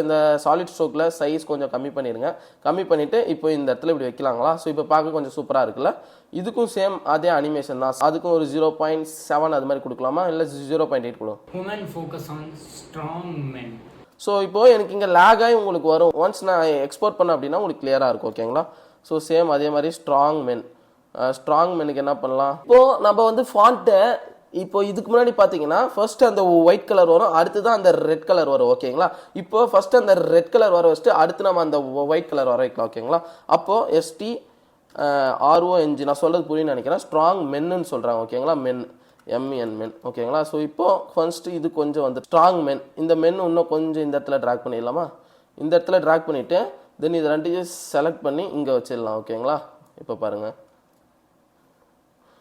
S1: இந்த சாலிட் ஸ்ட்ரோக்கில் சைஸ் கொஞ்சம் கம்மி பண்ணிடுங்க. கம்மி பண்ணிவிட்டு இப்போ இந்த இடத்துல இப்படி வைக்கலாங்களா? ஸோ இப்போ பார்க்க கொஞ்சம் சூப்பராக இருக்குல்ல. இதுக்கும் சேம் அதே அனிமேஷன் தான். அதுக்கும் ஒரு 0.7 அது மாதிரி கொடுக்கலாமா, இல்லை 0.8 கொடுக்கும்.
S2: Focus on strong men.
S1: So இப்போ எனக்கு இங்கே லேக் ஆகி உங்களுக்கு வரும். ஒன்ஸ் நான் எக்ஸ்போர்ட் பண்ண அப்படின்னா உங்களுக்கு கிளியராக இருக்கும் ஓகேங்களா. ஸோ சேம் அதே மாதிரி ஸ்ட்ராங் மென்னுக்கு என்ன பண்ணலாம்? இப்போது நம்ம வந்து ஃபாண்ட்டை இப்போ இதுக்கு முன்னாடி பார்த்தீங்கன்னா ஃபர்ஸ்ட் அந்த ஒயிட் கலர் வரும், அடுத்து தான் அந்த ரெட் கலர் வரும் ஓகேங்களா. இப்போ ஃபர்ஸ்ட் அந்த ரெட் கலர் வர வச்சுட்டு அடுத்து நம்ம அந்த ஒயிட் கலர் வர வைக்கலாம் ஓகேங்களா. அப்போது STRONG நான் சொல்கிறது புரியுன்னு நினைக்கிறேன். ஸ்ட்ராங் மென்னு சொல்கிறாங்க ஓகேங்களா. MEN மென் ஓகேங்களா. ஸோ இப்போ ஃபர்ஸ்ட் இது கொஞ்சம் வந்து ஸ்ட்ராங் மென், இந்த மென் இன்னும் கொஞ்சம் இந்த இடத்துல ட்ராக் பண்ணிடலாமா? இந்த இடத்துல ட்ராக் பண்ணிவிட்டு தென் இது ரெண்டையும் செலக்ட் பண்ணி இங்கே வச்சிடலாம் ஓகேங்களா. இப்போ பாருங்கள்,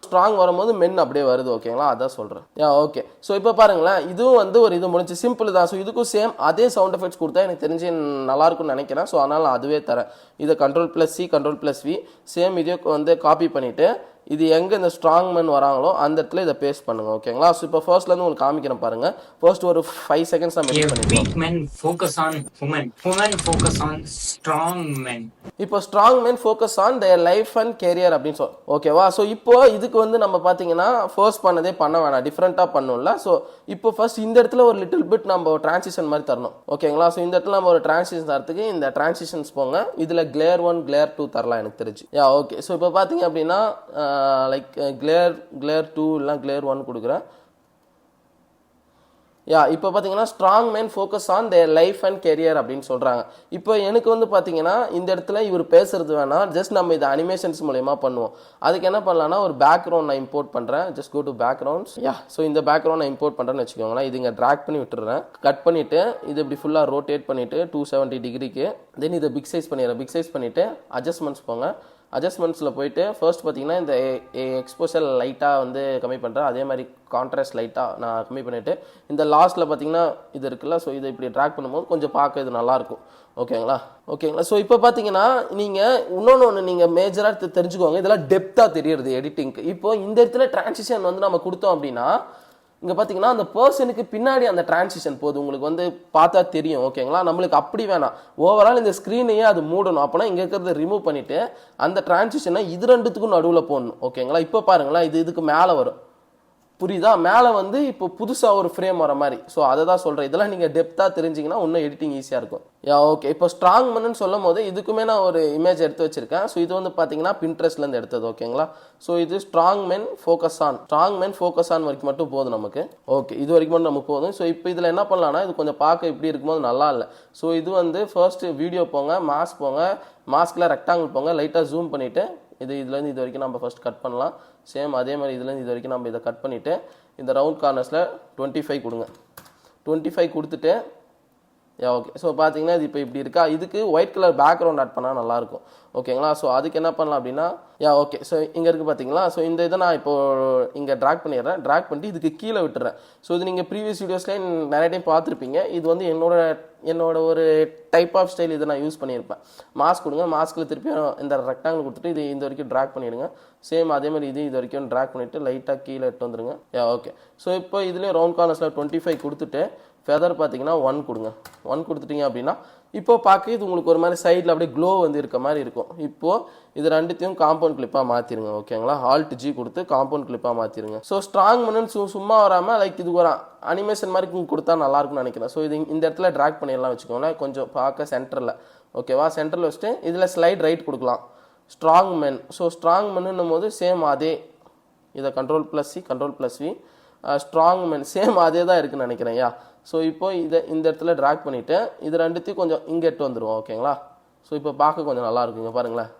S1: ஸ்ட்ராங் வரும்போது மென் அப்படியே வருது ஓகேங்களா. அதான் சொல்கிறேன். ஓகே. ஸோ இப்போ பாருங்களேன், இதுவும் வந்து ஒரு இது முடிஞ்சு சிம்பிள் தான். ஸோ இதுக்கும் சேம் அதே சவுண்ட் எஃபெக்ட்ஸ் கொடுத்தா எனக்கு தெரிஞ்சு நல்லாயிருக்கும்னு நினைக்கிறேன். ஸோ அதனால் நான் அதுவே தரேன். இதை Ctrl+C Ctrl+V சேம் இதே வந்து காப்பி பண்ணிவிட்டு இது எங்கே இந்த ஸ்ட்ராங் மென் வராங்களோ அந்த இடத்துல இதை பேஸ்ட் பண்ணுங்க ஓகேங்களா. ஸோ இப்போ ஃபர்ஸ்ட்லேருந்து உங்களுக்கு காமிக்கிறேன் பாருங்க. ஃபர்ஸ்ட் ஒரு 5 செகண்ட்ஸ் நான் மெயின் பண்ணிக்கிறேன். இப்போ strong men focus on their life and carrier அப்படின்னு சொல்லி ஓகேவா. ஸோ இப்போ இதுக்கு வந்து நம்ம பார்த்தீங்கன்னா ஃபர்ஸ்ட் பண்ணதே பண்ண வேணாம், டிஃப்ரெண்ட்டாக பண்ணும்ல. ஸோ இப்போ ஃபர்ஸ்ட் இந்த இடத்துல ஒரு லிட்டில் பிட் நம்ம டிரான்சிஷன் மாதிரி தரணும் ஓகேங்களா. ஸோ இந்த இடத்துல நம்ம ஒரு டிரான்சிஷன் தரத்துக்கு இந்த டிரான்சிஷன்ஸ் போங்க. இதில் கிளேர் 1 கிளேர் 2 தரலாம் எனக்கு தெரிஞ்சு. ஓகே. ஸோ இப்போ பார்த்தீங்க அப்படின்னா லைக் கிளேர் 2 இல்லை கிளேர் 1 கொடுக்குறேன். இப்போ பார்த்தீங்கன்னா strong men focus on their life and career அப்படின்னு சொல்கிறாங்க. இப்போ எனக்கு வந்து பார்த்தீங்கன்னா இந்த இடத்துல இவர் பேசுறது வேணாம், ஜஸ்ட் நம்ம இதை அனிமேஷன்ஸ் மூலயமா பண்ணுவோம். அதுக்கு என்ன பண்ணலாம்னா ஒரு பேக்ரவுண்ட் நான் இம்போர்ட் பண்ணுறேன். Just go to backgrounds. So இந்த பேக்ரவுண்ட் நான் இம்போர்ட் பண்ணுறேன்னு வச்சுக்கோங்களேன். இது இங்கே ட்ராக் பண்ணி விட்டுறேன். கட் பண்ணிவிட்டு இது இப்படி ஃபுல்லாக ரோட்டேட் பண்ணிவிட்டு 270 டிகிரிக்கு தென் இதை பிக் சைஸ் பண்ணிடுறேன். பிக் சைஸ் பண்ணிவிட்டு அட்ஜஸ்ட்மெண்ட்ஸ் போங்க. அட்ஜஸ்ட்மெண்ட்ஸில் போயிட்டு ஃபர்ஸ்ட் பார்த்தீங்கன்னா இந்த எக்ஸ்போஷர் லைட்டாக வந்து கம்மி பண்ணுறேன். அதே மாதிரி கான்ட்ராஸ்ட் லைட்டாக நான் கம்மி பண்ணிவிட்டு இந்த லாஸ்ட்டில் பார்த்தீங்கன்னா இது இருக்குல்ல. ஸோ இதை இப்படி ட்ராக் பண்ணும்போது கொஞ்சம் பார்க்க இது நல்லாயிருக்கும் ஓகேங்களா. ஸோ இப்போ பார்த்தீங்கன்னா நீங்கள் இன்னொன்று நீங்கள் மேஜராக தெரிஞ்சுக்கோங்க. இதெல்லாம் டெப்த்தாக தெரியுது எடிட்டிங்க்கு. இப்போ இந்த இடத்துல டிரான்சிஷன் வந்து நம்ம கொடுத்தோம் அப்படின்னா இங்கே பார்த்தீங்கன்னா அந்த பர்சனுக்கு பின்னாடி அந்த டிரான்சிஷன் போகுது, உங்களுக்கு வந்து பார்த்தா தெரியும் ஓகேங்களா. நம்மளுக்கு அப்படி வேணாம், ஓவரால் இந்த ஸ்க்ரீனையே அது மூடணும். அப்போனா இங்கே இருக்கிறத ரிமூவ் பண்ணிவிட்டு அந்த டிரான்சிஷனை இது ரெண்டுத்துக்கும் நடுவில் போடணும் ஓகேங்களா. இப்போ பாருங்களேன், இதுக்கு மேலே வரும், புரியுதா? மேலே வந்து இப்போ புதுசாக ஒரு ஃப்ரேம் வர மாதிரி. ஸோ அதை தான் சொல்கிறேன். இதெல்லாம் நீங்கள் டெப்த்தாக தெரிஞ்சிங்கன்னா இன்னும் எடிட்டிங் ஈஸியாக இருக்கும். ஓகே. இப்போ ஸ்ட்ராங் மென்னு சொல்லும் போது இதுக்குமே நான் ஒரு இமேஜ் எடுத்து வச்சிருக்கேன். ஸோ இது வந்து பார்த்தீங்கன்னா பின்ட்ரெஸ்ட்லேருந்து எடுத்தது ஓகேங்களா. ஸோ இது ஸ்ட்ராங் மென் ஃபோக்கஸ் ஆன் வரைக்கும் மட்டும் போதும் நமக்கு. ஓகே, இது வரைக்கும் மட்டும் நமக்கு போதும். ஸோ இப்போ இதில் என்ன பண்ணலாம்னா இது கொஞ்சம் பார்க்க இப்படி இருக்கும்போது நல்லா இல்லை. ஸோ இது வந்து ஃபர்ஸ்ட் வீடியோ போங்க, மாஸ்க் போங்க, மாஸ்கில் ரெக்டாங்கிள் போங்க, லைட்டாக ஜூம் பண்ணிவிட்டு இதுலேருந்து இது வரைக்கும் நம்ம ஃபர்ஸ்ட் கட் பண்ணலாம். சேம் அதே மாதிரி இதுலேருந்து இது வரைக்கும் நம்ம இதை கட் பண்ணிவிட்டு இந்த ரவுண்ட் கார்னர்ஸில் 25 கொடுங்க. 25 கொடுத்துட்டு ஓகே. ஸோ பார்த்தீங்கன்னா இது இப்போ இப்படி இருக்கா. இதுக்கு ஒயிட் கலர் பேக்ரவுண்ட் ஆட் பண்ணால் நல்லாயிருக்கும் ஓகேங்களா. ஸோ அதுக்கு என்ன பண்ணலாம் அப்படின்னா ஓகே. ஸோ இங்கே இருக்குது பார்த்தீங்களா. ஸோ இந்த இதை நான் இப்போது இங்கே ட்ராக் பண்ணிடுறேன். ட்ராக் பண்ணிட்டு இதுக்கு கீழே விட்டுறேன். ஸோ இது நீங்கள் ப்ரீவியஸ் வீடியோஸ்லேயே நிறைய டைம் பார்த்துருப்பீங்க. இது வந்து என்னோட ஒரு டைப் ஆஃப் ஸ்டைல் இதை நான் யூஸ் பண்ணியிருப்பேன். மாஸ்க் கொடுங்க. மாஸ்கில் திருப்பி இந்த ரெக்டாங்கிள் கொடுத்துட்டு இது இந்த வரைக்கும் ட்ராக் பண்ணிவிடுங்க. சேம் அதே மாதிரி இது வரைக்கும் ட்ராக் பண்ணிவிட்டு லைட்டாக கீழே எடுத்து வந்துடுங்க. ஓகே. ஸோ இப்போ இதுலேயும் ரவுண்ட் கார்னர்ஸில் 25 கொடுத்துட்டு ஃபெதர் பார்த்தீங்கன்னா 1 கொடுங்க. 1 கொடுத்துட்டீங்க அப்படின்னா இப்போ பார்க்க இது உங்களுக்கு ஒரு மாதிரி சைடில் அப்படியே க்ளோ வந்து இருக்க மாதிரி இருக்கும். இப்போது இது ரெண்டுத்தையும் காம்பவுண்ட் கிளிப்பாக மாற்றிடுங்க ஓகேங்களா. Alt+G கொடுத்து காம்பவுண்ட் கிளிப்பாக மாற்றிடுங்க. ஸோ ஸ்ட்ராங் மென்னு சும்மா வராமல் லைக் இது ஒரு அனிமேஷன் மாதிரி கொடுத்தா நல்லாயிருக்கும்னு நினைக்கிறேன். ஸோ இது இந்த இடத்துல ட்ராக் பண்ணிடலாம் வச்சுக்கோங்களேன். கொஞ்சம் பார்க்க சென்டரில் ஓகேவா. சென்டரில் வச்சுட்டு இதில் ஸ்லைட் ரைட் கொடுக்கலாம். ஸ்ட்ராங் மென். ஸோ ஸ்ட்ராங் மென்னும் போது சேம் அதே இதை Ctrl+C Ctrl+V ஸ்ட்ராங் மென் சேம் அதே தான் இருக்குன்னு நினைக்கிறேன். ஸோ இப்போ இதை இந்த இடத்துல ட்ராக் பண்ணிவிட்டு இது ரெண்டுத்தையும் கொஞ்சம் இங்கே எட்டு வந்துடுவோம் ஓகேங்களா. ஸோ இப்போ பார்க்க கொஞ்சம் நல்லா இருக்குங்க பாருங்களேன்.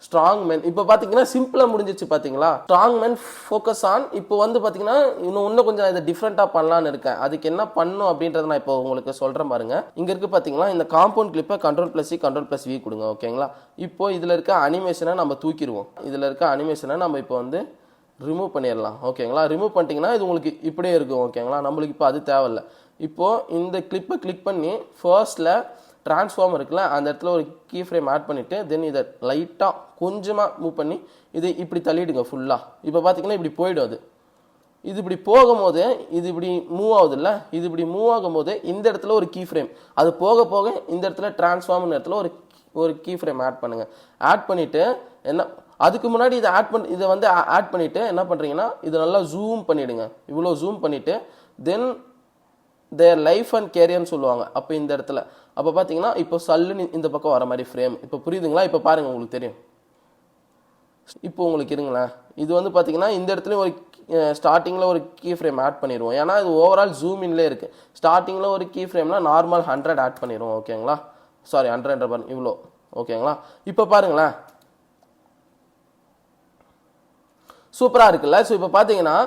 S1: ஸ்ட்ராங் மென். இப்போ பார்த்தீங்கன்னா சிம்பிளாக முடிஞ்சிச்சு பார்த்தீங்களா. Strong men focus on. இப்போ வந்து பார்த்தீங்கன்னா இன்னும் கொஞ்சம் இதை டிஃப்ரெண்ட்டாக பண்ணலான்னு இருக்கேன். அதுக்கு என்ன பண்ணும் அப்படின்றத நான் இப்போ உங்களுக்கு சொல்கிறேன் பாருங்க. இங்கே இருக்கு பார்த்தீங்களா, இந்த காம்பவுண்ட் கிளிப்பை Ctrl+C Ctrl+V கொடுங்க. ஓகேங்களா. இப்போ இதில் இருக்க அனிமேஷனை நம்ம தூக்கிடுவோம். இதில் இருக்க அனிமேஷனை நம்ம இப்போ வந்து ரிமூவ் பண்ணிடலாம். ஓகேங்களா. ரிமூவ் பண்ணிட்டீங்கன்னா இது உங்களுக்கு இப்படியே இருக்கும். ஓகேங்களா. நம்மளுக்கு இப்போ அது தேவையில்லை. இப்போது இந்த கிளிப்பை கிளிக் பண்ணி ஃபர்ஸ்ட்டில் ட்ரான்ஸ்ஃபார்ம் இருக்குல்ல, அந்த இடத்துல ஒரு கீ ஃப்ரேம் ஆட் பண்ணிவிட்டு தென் இதை லைட்டாக கொஞ்சமாக மூவ் பண்ணி இது இப்படி தள்ளிடுங்க ஃபுல்லாக. இப்போ பார்த்தீங்கன்னா இப்படி போய்டும். அது இது இப்படி போகும்போது இது இப்படி மூவ் ஆகுது இல்லை, இது இப்படி மூவ் ஆகும்போது இந்த இடத்துல ஒரு கீ ஃப்ரேம், அது போக போக இந்த இடத்துல ட்ரான்ஸ்ஃபார்ம்னு இடத்துல ஒரு கீ ஃப்ரேம் ஆட் பண்ணுங்கள். ஆட் பண்ணிவிட்டு என்ன, அதுக்கு முன்னாடி இதை வந்து ஆட் பண்ணிவிட்டு என்ன பண்ணுறீங்கன்னா இது நல்லா ஜூம் பண்ணிவிடுங்க. இவ்வளோ ஜூம் பண்ணிவிட்டு தென் தேர் லைஃப் அண்ட் கேரியர்னு சொல்லுவாங்க. அப்போ இந்த இடத்துல அப்போ பார்த்தீங்கன்னா இப்போ சல்லுன்னு இந்த பக்கம் வர மாதிரி ஃப்ரேம். இப்போ புரியுதுங்களா. இப்போ பாருங்கள் உங்களுக்கு தெரியும். இப்போ உங்களுக்கு இருங்களேன், இது வந்து பார்த்தீங்கன்னா இந்த இடத்துல ஒரு ஸ்டார்டிங்கில் ஒரு கீ ஃப்ரேம் ஆட் பண்ணிடுவோம். ஏன்னா இது ஓவரால் ஜூம் இன்லேயே இருக்குது. ஸ்டார்டிங்கில் ஒரு கீ ஃப்ரேம்னா நார்மல் 100 ஆட் பண்ணிடுவோம். ஓகேங்களா. சாரி 100 இவ்வளோ. ஓகேங்களா. இப்போ பாருங்களேன் சூப்பராக இருக்குல்ல. ஸோ இப்போ பார்த்தீங்கன்னா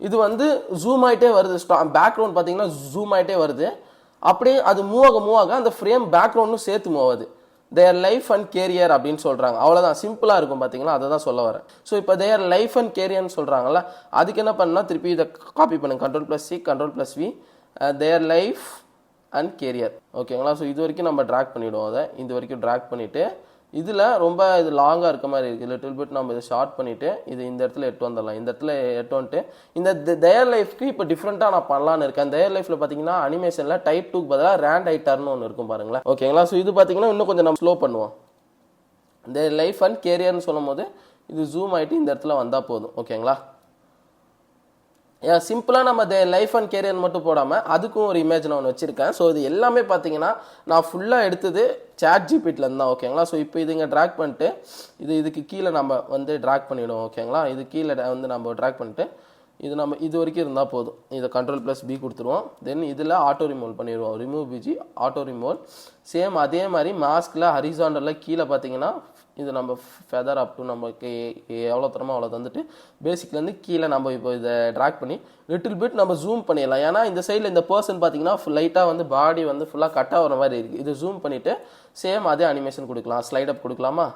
S1: இது வந்து ஜூம் ஆகிட்டே வருது. பேக்ரவுண்ட் பார்த்தீங்கன்னா ஜூம் ஆகிட்டே வருது. அப்படியே அது மூவ் ஆக அந்த ஃப்ரேம் பேக்ரவுண்டும் சேர்த்து மூவ் ஆகுது. தேர் லைஃப் அண்ட் கேரியர் அப்படின்னு சொல்கிறாங்க. அவ்வளோதான், சிம்பிளாக இருக்கும் பார்த்தீங்களா. அதை தான் சொல்ல வரேன். ஸோ இப்போ தேர் லைஃப் அண்ட் கேரியர்னு சொல்கிறாங்கல்ல, அதுக்கு என்ன பண்ணால் திருப்பி இதை காப்பி பண்ணுங்க. Ctrl+C Ctrl+V there life and carrier. ஓகேங்களா. ஸோ இது வரைக்கும் நம்ம ட்ராக் பண்ணிவிடுவோம். அதை இது வரைக்கும் ட்ராக் பண்ணிவிட்டு இதில் ரொம்ப இது லாங்காக இருக்க மாதிரி இருக்குது. லிட்டில் பிட் நம்ம இதை ஷார்ட் பண்ணிவிட்டு இது இந்த இடத்துல எட்டு வந்துடலாம். இந்த இடத்துல எட்டு வந்துட்டு இந்த தேர் லைஃப்க்கு இப்போ டிஃப்ரெண்ட்டாக நான் பண்ணலான்னு இருக்கேன். தேர் லைஃப்பில் பார்த்தீங்கன்னா அனிமேஷனில் டைப் 2க்கு பதிலாக ரேண்ட் ஐட்டர்னு ஒன்று இருக்கும் பாருங்களேன். ஓகேங்களா. ஸோ இது பார்த்தீங்கன்னா இன்னும் கொஞ்சம் நம்ம ஸ்லோ பண்ணுவோம். தேர் லைஃப் அண்ட் கேரியர்னு சொல்லும் போது இது ஜூம் ஆகிட்டு இந்த இடத்துல வந்தால் போதும். ஓகேங்களா. ஏன் சிம்பிளாக நம்ம லைஃப் அண்ட் கேரியர் மட்டும் போடாமல் அதுக்கும் ஒரு இமேஜ் நான் ஒன்று வச்சுருக்கேன். ஸோ இது எல்லாமே பார்த்தீங்கன்னா நான் ஃபுல்லாக எடுத்தது ChatGPTலேருந்து தான். ஓகேங்களா. ஸோ இப்போ இதுங்க ட்ராக் பண்ணிட்டு இதுக்கு கீழே நம்ம வந்து ட்ராக் பண்ணிவிடுவோம். ஓகேங்களா. இது கீழே வந்து நம்ம ட்ராக் பண்ணிட்டு நம்ம இது வரைக்கும் இருந்தால் போதும். இதை Ctrl+B கொடுத்துருவோம். தென் இதில் ஆட்டோ ரிமூவ் பண்ணிடுவோம். Remove BG auto removal. Same அதே மாதிரி மாஸ்கில் ஹரிசாண்டலில் கீழே பார்த்தீங்கன்னா இது நம்ம ஃபெதர் அப் டு நமக்கு எவ்வளோ தரமோ அவ்வளோ தந்துட்டு பேசிக்லேருந்து கீழே நம்ம இப்போ இதை ட்ராக் பண்ணி லிட்டில் பிட் நம்ம ஜூம் பண்ணிடலாம். ஏன்னா இந்த சைடில் இந்த பர்சன் பார்த்தீங்கன்னா லைட்டாக வந்து பாடி வந்து ஃபுல்லாக கட் ஆகிற மாதிரி இருக்குது. இது ஜூம் பண்ணிவிட்டு சேம் அதே அனிமேஷன் கொடுக்கலாம். ஸ்லைட் அப் கொடுக்கலாமா.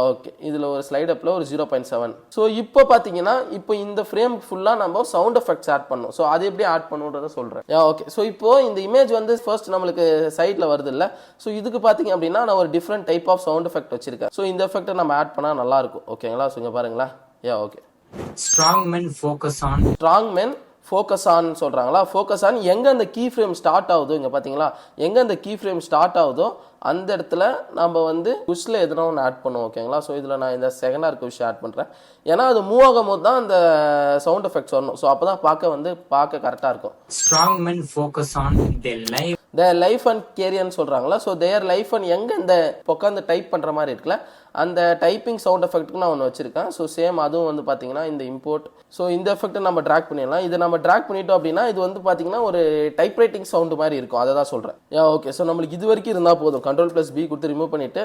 S1: ஓகே. இதில் ஒரு ஸ்லைட் அப்பில் ஒரு 0.7. ஸோ இப்போ பார்த்தீங்கன்னா இப்போ இந்த ஃப்ரேம் ஃபுல்லாக நம்ம சவுண்ட் எஃபெக்ட்ஸ் ஆட் பண்ணணும். ஸோ அது எப்படி ஆட் பண்ணுன்றதை சொல்கிறேன். ஓகே. ஸோ இப்போது இந்த இமேஜ் வந்து ஃபர்ஸ்ட் நம்மளுக்கு சைடில் வருது இல்லை. ஸோ இதுக்கு பார்த்தீங்க அப்படின்னா நான் ஒரு different type of sound effect வச்சிருக்கேன். ஸோ இந்த எஃபெக்ட்டை நம்ம ஆட் பண்ணால் நல்லாயிருக்கும். ஓகேங்களா. ஸோ இங்கே பாருங்களேன். Okay.
S2: Strong men focus on.
S1: Strong men focus on சொல்கிறாங்களா. ஃபோக்கஸ் ஆன் எங்கே அந்த கீ ஃப்ரேம் ஸ்டார்ட் ஆகுதோ, இங்கே பார்த்தீங்களா எங்கே அந்த கீ ஃப்ரேம் ஸ்டார்ட் ஆகுதோ அந்த இடத்துல நம்ம வந்து புஷ்ல எதுனா ஒன்று ஆட் பண்ணுவோம். ஓகேங்களா. ஸோ இதில் நான் இந்த செகண்டாக இருக்க விஷயம் ஆட் பண்ணுறேன். ஏன்னா அது மூவ் ஆகும் போது தான் அந்த சவுண்ட் எஃபெக்ட்ஸ் வரணும். ஸோ அப்போ தான் பார்க்க கரெக்டாக இருக்கும்.
S2: Strong men focus on their life.
S1: Their life and கேரியர்னு சொல்கிறாங்களா. ஸோ தேர் லைஃப் அண்ட் எங்கே இந்த உட்காந்து டைப் பண்ணுற மாதிரி இருக்குல்ல அந்த டைப்பிங் சவுண்ட் எஃபெக்ட்டுக்கு நான் ஒன்று வச்சுருக்கேன். ஸோ சேம் அதுவும் வந்து பார்த்தீங்கன்னா இந்த இம்போர்ட். ஸோ இந்த எஃபெக்ட்டை நம்ம ட்ராக் பண்ணிடலாம். இதை நம்ம ட்ராக் பண்ணிட்டோம் அப்படின்னா இது வந்து பார்த்தீங்கன்னா ஒரு டைப் ரைட்டிங் சவுண்டு மாதிரி இருக்கும். அதை தான் சொல்கிறேன். ஓகே. ஸோ நம்மளுக்கு இது வரைக்கும் இருந்தால் போதும். Ctrl+B கொடுத்து ரிமூவ் பண்ணிவிட்டு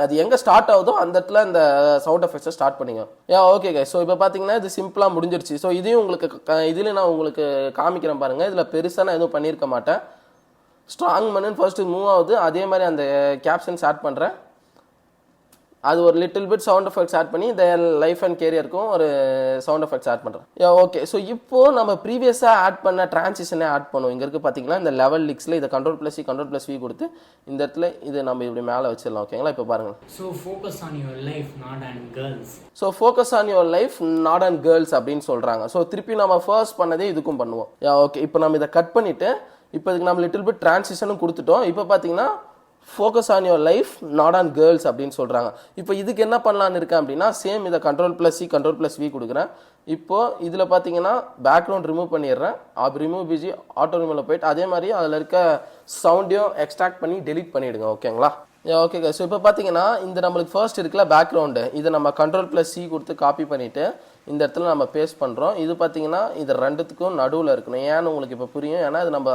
S1: அது எங்கே ஸ்டார்ட் ஆகுதோ அந்த இடத்துல இந்த சவுண்ட் எஃபெக்ட்ஸை ஸ்டார்ட் பண்ணிங்க. ஓகே கை. ஸோ இப்போ பார்த்தீங்கன்னா இது சிம்பிளாக முடிஞ்சிருச்சு. ஸோ இதையும் உங்களுக்கு இதில் நான் உங்களுக்கு காமிக்கிறேன் பாருங்கள். இதில் பெருசாக நான் எதுவும் பண்ணியிருக்க மாட்டேன். ஸ்ட்ராங் மன்னு ஃபர்ஸ்ட் மூவ் ஆகுது. அதே மாதிரி அந்த கேப்ஷன்ஸ் ஆட் பண்ணுறேன். அது ஒரு little bit sound effects add பண்ணி இந்த லைஃப் அண்ட் கேரியருக்கும் ஒரு சவுண்ட் எஃபெக்ட்ஸ் ஆட் பண்ணுறேன். ஓகே. ஸோ இப்போது நம்ம ப்ரீவியஸாக ஆட் பண்ண ட்ரான்சிஷனே ஆட் பண்ணுவோம். இங்கே இருக்குது பார்த்தீங்கன்னா இந்த லெவல் லிக்ஸில் இதை Ctrl+C Ctrl+V கொடுத்து இந்த இடத்துல இது நம்ம இப்படி மேலே வச்சிடலாம். ஓகேங்களா. இப்போ பாருங்கள்.
S2: So focus on your life, not on girls.
S1: So focus on your life not on girls அப்படின்னு சொல்கிறாங்க. ஸோ திருப்பி நம்ம ஃபர்ஸ்ட் பண்ணதே இதுக்கும் பண்ணுவோம். ஓகே. இப்போ நம்ம இதை கட் பண்ணிவிட்டு இப்போ இதுக்கு நம்ம லிட்டில் பிட் ட்ரான்சிஷனும் கொடுத்துட்டோம். இப்போ பார்த்தீங்கன்னா focus on your life not on girls அப்படின்னு சொல்கிறாங்க. இப்போ இதுக்கு என்ன பண்ணலான்னு இருக்கேன் அப்படின்னா சேம் இதை Ctrl+C Ctrl+V கொடுக்குறேன். இப்போது இதில் பார்த்தீங்கன்னா பேக்ரவுண்ட் ரிமூவ் பண்ணிடுறேன். ரிமூவ் பிஜி ஆட்டோ ரிமூவில் போயிட்டு அதே மாதிரி அதில் இருக்க சவுண்டையும் எக்ஸ்ட்ராக்ட் பண்ணி டெலிட் பண்ணிவிடுங்க. ஓகேங்களா. ஓகே. ஸோ இப்போ பார்த்தீங்கன்னா இந்த நம்மளுக்கு ஃபர்ஸ்ட் இருக்குல்ல பேக்ரவுண்டு, இதை நம்ம Ctrl+C கொடுத்து காப்பி பண்ணிவிட்டு இந்த இடத்துல நம்ம பேஸ்ட் பண்ணுறோம். இது பார்த்தீங்கன்னா இது ரெண்டுத்துக்கும் நடுவில் இருக்கணும். ஏன்னு உங்களுக்கு இப்போ புரியும். ஏன்னா இது நம்ம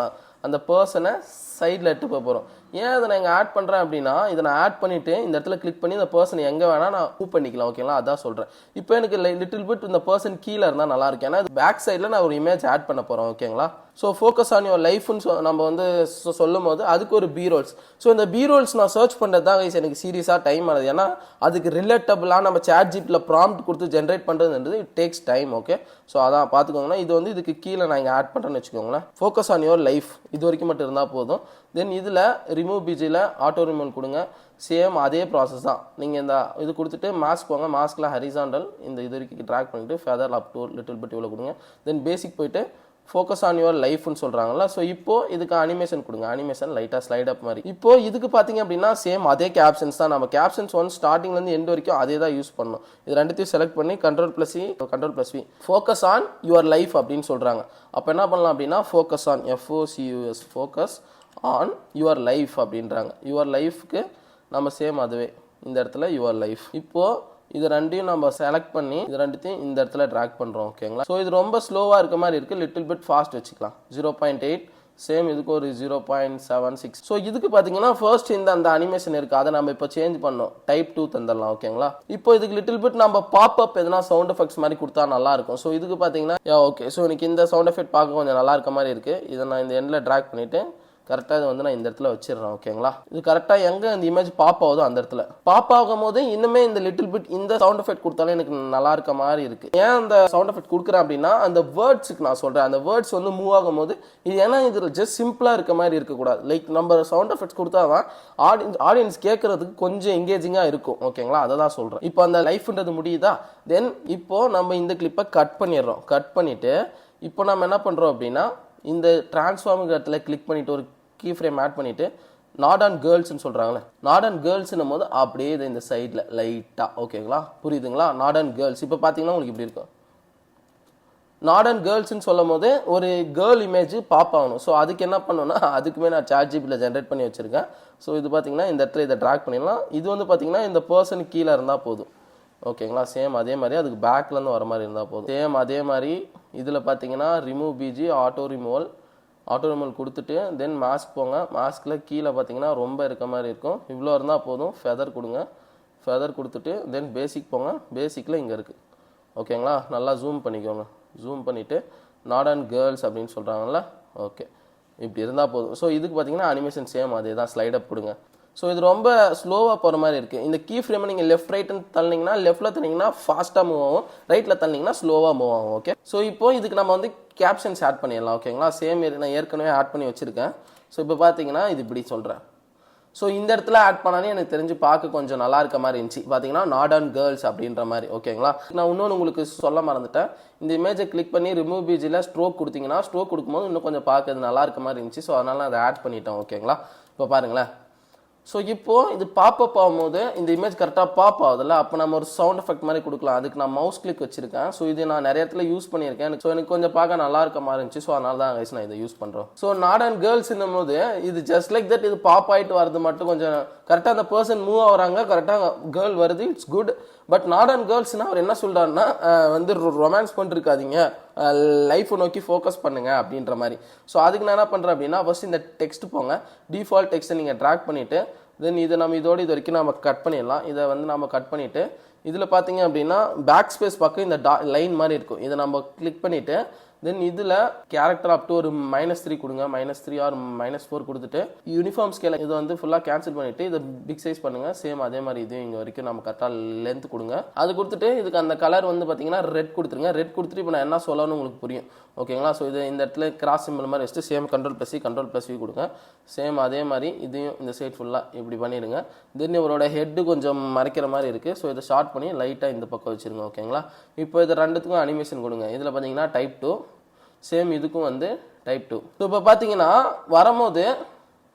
S1: அந்த பர்சனை சைடில் எட்டு போக போகிறோம். ஏன் அதை நான் இங்கே ஆட் பண்ணுறேன் அப்படின்னா இதை நான் ஆட் பண்ணிவிட்டு இந்த இடத்துல கிளிக் பண்ணி இந்த பர்சன் எங்கே வேணால் நான் மூவ் பண்ணிக்கலாம். ஓகேங்களா, அதான் சொல்கிறேன். இப்போ எனக்கு லிட்டில் பிட் இந்த பர்சன் கீழே இருந்தால் நல்லா இருக்கு. ஏன்னா பேக் சைடில் நான் ஒரு இமேஜ் ஆட் பண்ண போகிறேன். ஓகேங்களா, ஸோ ஃபோக்கஸ் ஆன் யுவர் லைஃப்னு நம்ம வந்து சொல்லும் போது அதுக்கு ஒரு பீரோல்ஸ். ஸோ இந்த பீரோல்ஸ் நான் சர்ச் பண்ணுறது தான் கைஸ் எனக்கு சீரியஸாக டைம் ஆகுது. ஏன்னா அதுக்கு ரிலேட்டபிளாக நம்ம சேட் ஜிபியில் ப்ராம்ப்ட் கொடுத்து ஜென்ரேட் பண்ணுறதுன்றது it takes time. Okay, so அதான் பார்த்துக்கோங்கன்னா இது வந்து இதுக்கு கீழே நான் இங்கே ஆட் பண்ணுறேன்னு வச்சுக்கோங்களேன். ஃபோக்கஸ் ஆன் யுவர் லைஃப் இது வரைக்கும் மட்டும் இருந்தால் போதும். தென் இதில் ரிமூவ் பிஜியில் ஆட்டோ ரிமூவ் கொடுங்க. சேம் அதே ப்ராசஸ் தான். நீங்கள் இந்த இது கொடுத்துட்டு மாஸ்க் போங்க. மாஸ்கில் ஹரிசாண்டல் இந்த இது வரைக்கும் ட்ராக் பண்ணிவிட்டு feather up to little bit இவ்வளோ கொடுங்க. தென் பேசிக் போயிட்டு ஃபோக்கஸ் ஆன் யுவர் லைஃப்னு சொல்கிறாங்கல்ல. ஸோ இப்போ இதுக்கு அனிமேஷன் கொடுங்க. அனிமேஷன் லைட்டாக ஸ்லைட் அப் மாதிரி. இப்போ இதுக்கு பார்த்தீங்க அப்படின்னா சேம் அதே கேப்ஷன்ஸ் தான். நம்ம கேப்ஷன்ஸ் ஸ்டார்டிங்லேருந்து எண்ட் வரைக்கும் அதே தான் யூஸ் பண்ணணும். இது ரெண்டுத்தையும் செலக்ட் பண்ணி Ctrl+V focus on your life அப்படின்னு சொல்கிறாங்க. அப்போ என்ன பண்ணலாம் அப்படின்னா focus on FOCUS focus on your life அப்படின்றாங்க. யுவர் லைஃப்க்கு நம்ம சேம் அதுவே இந்த இடத்துல யுவர் லைஃப். இப்போது இது ரெண்டையும் நம்ம செலக்ட் பண்ணி இது ரெண்டுத்தையும் இந்த இடத்துல ட்ராக் பண்ணுறோம். ஓகேங்களா, ஸோ இது ரொம்ப ஸ்லோவாக இருக்க மாதிரி இருக்குது. லிட்டில் பிட் ஃபாஸ்ட் வச்சுக்கலாம். 0.8 சேம் இதுக்கு ஒரு 0.76. ஸோ இதுக்கு பார்த்தீங்கன்னா ஃபர்ஸ்ட் அந்த அனிமேஷன் இருக்குது, அதை நம்ம இப்போ சேஞ்ச் பண்ணோம். Type 2 தந்துடலாம். ஓகேங்களா, இப்போ இதுக்கு லிட்டில் பிட் நம்ம பாப்அப் எதனா சவுண்ட் எஃபெக்ட்ஸ் மாதிரி கொடுத்தா நல்லா இருக்கும். ஸோ இதுக்கு பார்த்தீங்கன்னா ஓகே, ஸோ எனக்கு இந்த சவுண்ட் எஃபெக்ட் பார்க்க கொஞ்சம் நல்லா இருக்க மாதிரி இருக்குது. இதை நான் இந்த எண்டில் ட்ராக் பண்ணிவிட்டு கரெக்டாக இது வந்து நான் இந்த இடத்துல வச்சிடுறேன். ஓகேங்களா, இது கரெக்டாக எங்கே இந்த இமேஜ் பாப் ஆகுதோ அந்த இடத்துல பாப் ஆகும் போது இன்னுமே இந்த லிட்டில் பிட் இந்த சவுண்ட் எஃபெக்ட் கொடுத்தாலே எனக்கு நல்லா இருக்க மாதிரி இருக்கு. ஏன் அந்த சவுண்ட் எஃபெக்ட் கொடுக்குறேன் அப்படின்னா அந்த வேர்ட்ஸுக்கு நான் சொல்கிறேன். அந்த வேர்ட்ஸ் வந்து மூவ் ஆகும் போது இது ஏன்னா இது ஜஸ்ட் சிம்பிளாக இருக்க மாதிரி இருக்கக்கூடாது. லைக் நம்ம சவுண்ட் எஃபெக்ட்ஸ் கொடுத்தா தான் ஆடியன்ஸ் கேட்கறதுக்கு கொஞ்சம் எங்கேஜிங்காக இருக்கும். ஓகேங்களா, அதை தான் சொல்கிறேன். இப்போ அந்த லைஃப்ன்றது முடியுதா? தென் இப்போ நம்ம இந்த கிளிப்பை கட் பண்ணிடுறோம். கட் பண்ணிவிட்டு இப்போ நம்ம என்ன பண்ணுறோம் அப்படின்னா இந்த டிரான்ஸ்ஃபார்முக்கு இடத்துல கிளிக் பண்ணிவிட்டு ஒரு கீ ஃப்ரேம் ஆட் பண்ணிவிட்டு நாட் ஆன் கேர்ள்ஸ்னு சொல்கிறாங்களே, நாட் ஆன் கேர்ள்ஸ்னும் போது அப்படியே இது இந்த சைடில் லைட்டாக. ஓகேங்களா, புரியுதுங்களா? நாட் ஆன் கேர்ள்ஸ் இப்போ பார்த்தீங்கன்னா உங்களுக்கு இப்படி இருக்கும். நாட் அண்ட் கேர்ள்ஸ்ன்னு சொல்லும் போது ஒரு கேர்ள் இமேஜ் பாப் ஆகணும். ஸோ அதுக்கு என்ன பண்ணணும்னா அதுக்குமே நான் சாட் ஜிபியில் ஜென்ரேட் பண்ணி வச்சுருக்கேன். ஸோ இது பார்த்தீங்கன்னா இந்த இடத்துல இதை ட்ராக் பண்ணிடலாம். இது வந்து பார்த்தீங்கன்னா இந்த பர்சன் கீழே இருந்தால் போதும். ஓகேங்களா, சேம் அதே மாதிரி அதுக்கு பேக்லேருந்து வர மாதிரி இருந்தால் போதும். சேம் அதே மாதிரி இதில் பார்த்தீங்கன்னா ரிமூவ் பிஜி ஆட்டோ ரிமூவல் கொடுத்துட்டு தென் மாஸ்க் போங்க. மாஸ்கில் கீழே பார்த்தீங்கன்னா ரொம்ப இருக்க மாதிரி இருக்கும். இவ்வளோ இருந்தால் போதும். ஃபெதர் கொடுங்க. ஃபெதர் கொடுத்துட்டு தென் பேசிக் போங்க. பேசிக்கில் இங்கே இருக்குது. ஓகேங்களா, நல்லா ஜூம் பண்ணிக்கோங்க. ஜூம் பண்ணிவிட்டு நாட் அண்ட் கேர்ள்ஸ் அப்படின்னு சொல்கிறாங்கல்ல. ஓகே, இப்படி இருந்தால் போதும். ஸோ இதுக்கு பார்த்தீங்கன்னா அனிமேஷன் சேம் அதே தான். ஸ்லைட் அப் கொடுங்க. ஸோ இது ரொம்ப ஸ்லோவாக போகிற மாதிரி இருக்குது. இந்த கீ ஃப்ரேமை நீங்கள் லெஃப்ட் ரைட்டுன்னு தள்ளினீங்கன்னா லெஃப்ட்டில் தள்ளிங்கன்னா ஃபாஸ்ட்டாக மூவ் ஆகும், ரைட்டில் தள்ளினீங்கன்னா ஸ்லோவாக மூவ் ஆகும். ஓகே, ஸோ இப்போ இதுக்கு நம்ம வந்து கேப்ஷன்ஸ் ஆட் பண்ணிடலாம். ஓகேங்களா, சேம் நான் ஏற்கனவே ஆட் பண்ணி வச்சுருக்கேன். ஸோ இப்போ பார்த்தீங்கன்னா இது இப்படி சொல்கிறேன். ஸோ இந்த இடத்துல ஆட் பண்ணாலே எனக்கு தெரிஞ்சு பார்க்க கொஞ்சம் நல்லா இருக்க மாதிரி இருந்துச்சு. பார்த்தீங்கன்னா நாட் அண்ட் கேர்ள்ஸ் அப்படின்ற மாதிரி. ஓகேங்களா, நான் இன்னொன்று உங்களுக்கு சொல்ல மறந்துட்டேன். இந்த இமேஜை கிளிக் பண்ணி ரிமூவ் பிஜியில் ஸ்ட்ரோக் கொடுத்தீங்கன்னா ஸ்ட்ரோக் கொடுக்கும்போது இன்னும் கொஞ்சம் பார்க்கறது நல்லா இருக்க மாதிரி இருந்துச்சு. ஸோ அதனால் நான் அதை ஆட் பண்ணிட்டேன். ஓகேங்களா, இப்போ பாருங்களேன். ஸோ இப்போது இது பாப்அப் ஆகும்போது இந்த இமேஜ் கரெக்டாக பாப் ஆகுதுல்ல, அப்போ நம்ம ஒரு சவுண்ட் எஃபெக்ட் மாதிரி கொடுக்கலாம். அதுக்கு நான் மவுஸ் கிளிக் வச்சிருக்கேன். ஸோ இது நான் நிறைய இடத்துல யூஸ் பண்ணியிருக்கேன். ஸோ எனக்கு கொஞ்சம் பார்க்க நல்லா இருக்க மாதிரி இருந்துச்சு. ஸோ அதனால தான் கைஸ் நான் இதை யூஸ் பண்ணுறோம். ஸோ நாட் அண்ட் கேர்ள்ஸ்ன்னும் போது இது ஜஸ்ட் லைக் தட் இது பாப் ஆகிட்டு வரது மட்டும் கொஞ்சம் கரெக்டாக அந்த பர்சன் மூவ் ஆகுறாங்க, கரெக்டாக கேர்ள் வருது, it's good. But not and கேர்ள்ஸ்னா அவர் என்ன சொல்கிறாருன்னா வந்து ரொமான்ஸ் பண்ணிருக்காதீங்க, லைஃப்பை நோக்கி ஃபோக்கஸ் பண்ணுங்க அப்படின்ற மாதிரி. ஸோ அதுக்கு நான் என்ன பண்ணுறேன் அப்படின்னா ஃபர்ஸ்ட் இந்த டெக்ஸ்ட் போங்க. டிஃபால்ட் டெக்ஸ்ட்டை நீங்கள் ட்ராக் பண்ணிவிட்டு தென் இதை நம்ம இதோடு இது வரைக்கும் நம்ம கட் பண்ணிடலாம். இதை வந்து நம்ம கட் பண்ணிவிட்டு இதில் பார்த்தீங்க அப்படின்னா பேக் ஸ்பேஸ் பக்கம் இந்த லைன் மாதிரி இருக்கும். இதை நம்ம கிளிக் பண்ணிவிட்டு தென் இதில் கேரக்டர் அப் டு ஒரு -3 கொடுங்க. -3 ஆர் -4 கொடுத்துட்டு யூனிஃபார்ம் ஸ்கேல் இதை வந்து ஃபுல்லாக கேன்சல் பண்ணிவிட்டு இதை பிக் சைஸ் பண்ணுங்கள். சேம் அதே மாதிரி இதையும் இங்கே வரைக்கும் நம்ம கரெக்டாக லென்த் கொடுங்க. அது கொடுத்துட்டு இதுக்கு அந்த கலர் வந்து பார்த்தீங்கன்னா ரெட் கொடுத்துருங்க. ரெட் கொடுத்துட்டு இப்போ நான் என்ன சொல்லணும்னு உங்களுக்கு புரியும். ஓகேங்களா, ஸோ இது இந்த இடத்துல கிராஸ் சிம்பிள் மாதிரி வச்சுட்டு சேம் Ctrl+C கொடுங்க. சேம் அதே மாதிரி இதையும் இந்த சைட் ஃபுல்லாக இப்படி பண்ணிடுங்க. தென் இவரோட ஹெட்டு கொஞ்சம் மறைக்கிற மாதிரி இருக்குது. ஸோ இதை ஷார்ட் பண்ணி லைட்டாக இந்த பக்கம் வச்சுருங்க. ஓகேங்களா, இப்போ இது ரெண்டுத்துக்கும் அனிமேஷன் கொடுங்க. இதில் பார்த்தீங்கன்னா Type 2 சேம் இதுக்கும் வந்து Type 2. ஸோ இப்போ பார்த்தீங்கன்னா வரும்போது